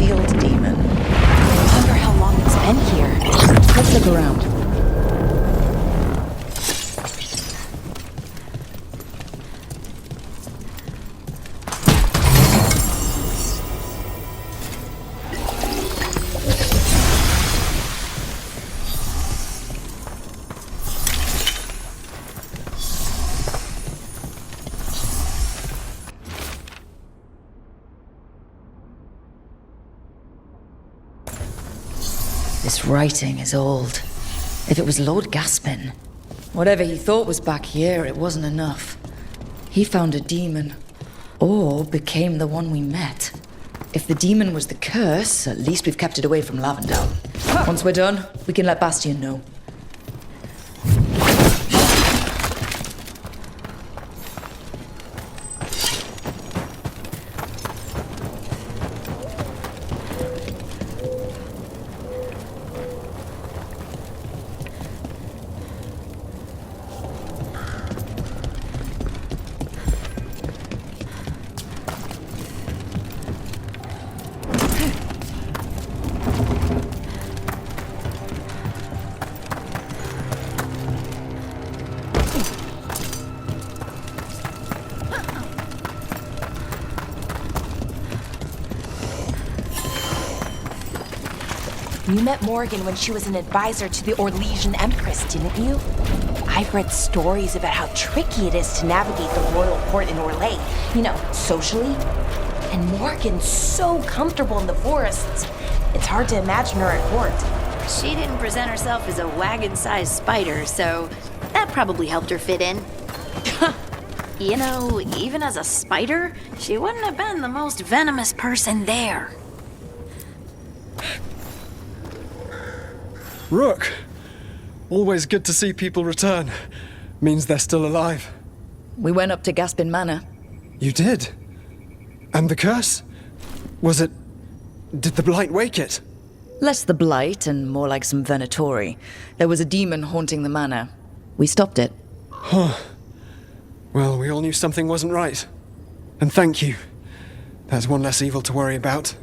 field demon. I wonder how long it's been here. Let's look around. This writing is old. If it was Lord Gaspin, whatever he thought was back here, it wasn't enough. He found a demon, or became the one we met. If the demon was the curse, at least we've kept it away from Lavendel. Once we're done, we can let Bastion know. You met Morgan when she was an advisor to the Orlesian Empress, didn't you? I've read stories about how tricky it is to navigate the royal court in Orlais, socially. And Morgan's so comfortable in the forests, it's hard to imagine her at court. She didn't present herself as a wagon-sized spider, so that probably helped her fit in. Even as a spider, she wouldn't have been the most venomous person there. Rook! Always good to see people return. Means they're still alive. We went up to Gaspin Manor. You did? And the curse? Did the blight wake it? Less the blight and more like some Venatori. There was a demon haunting the manor. We stopped it. Huh. Well, we all knew something wasn't right. And thank you. There's one less evil to worry about.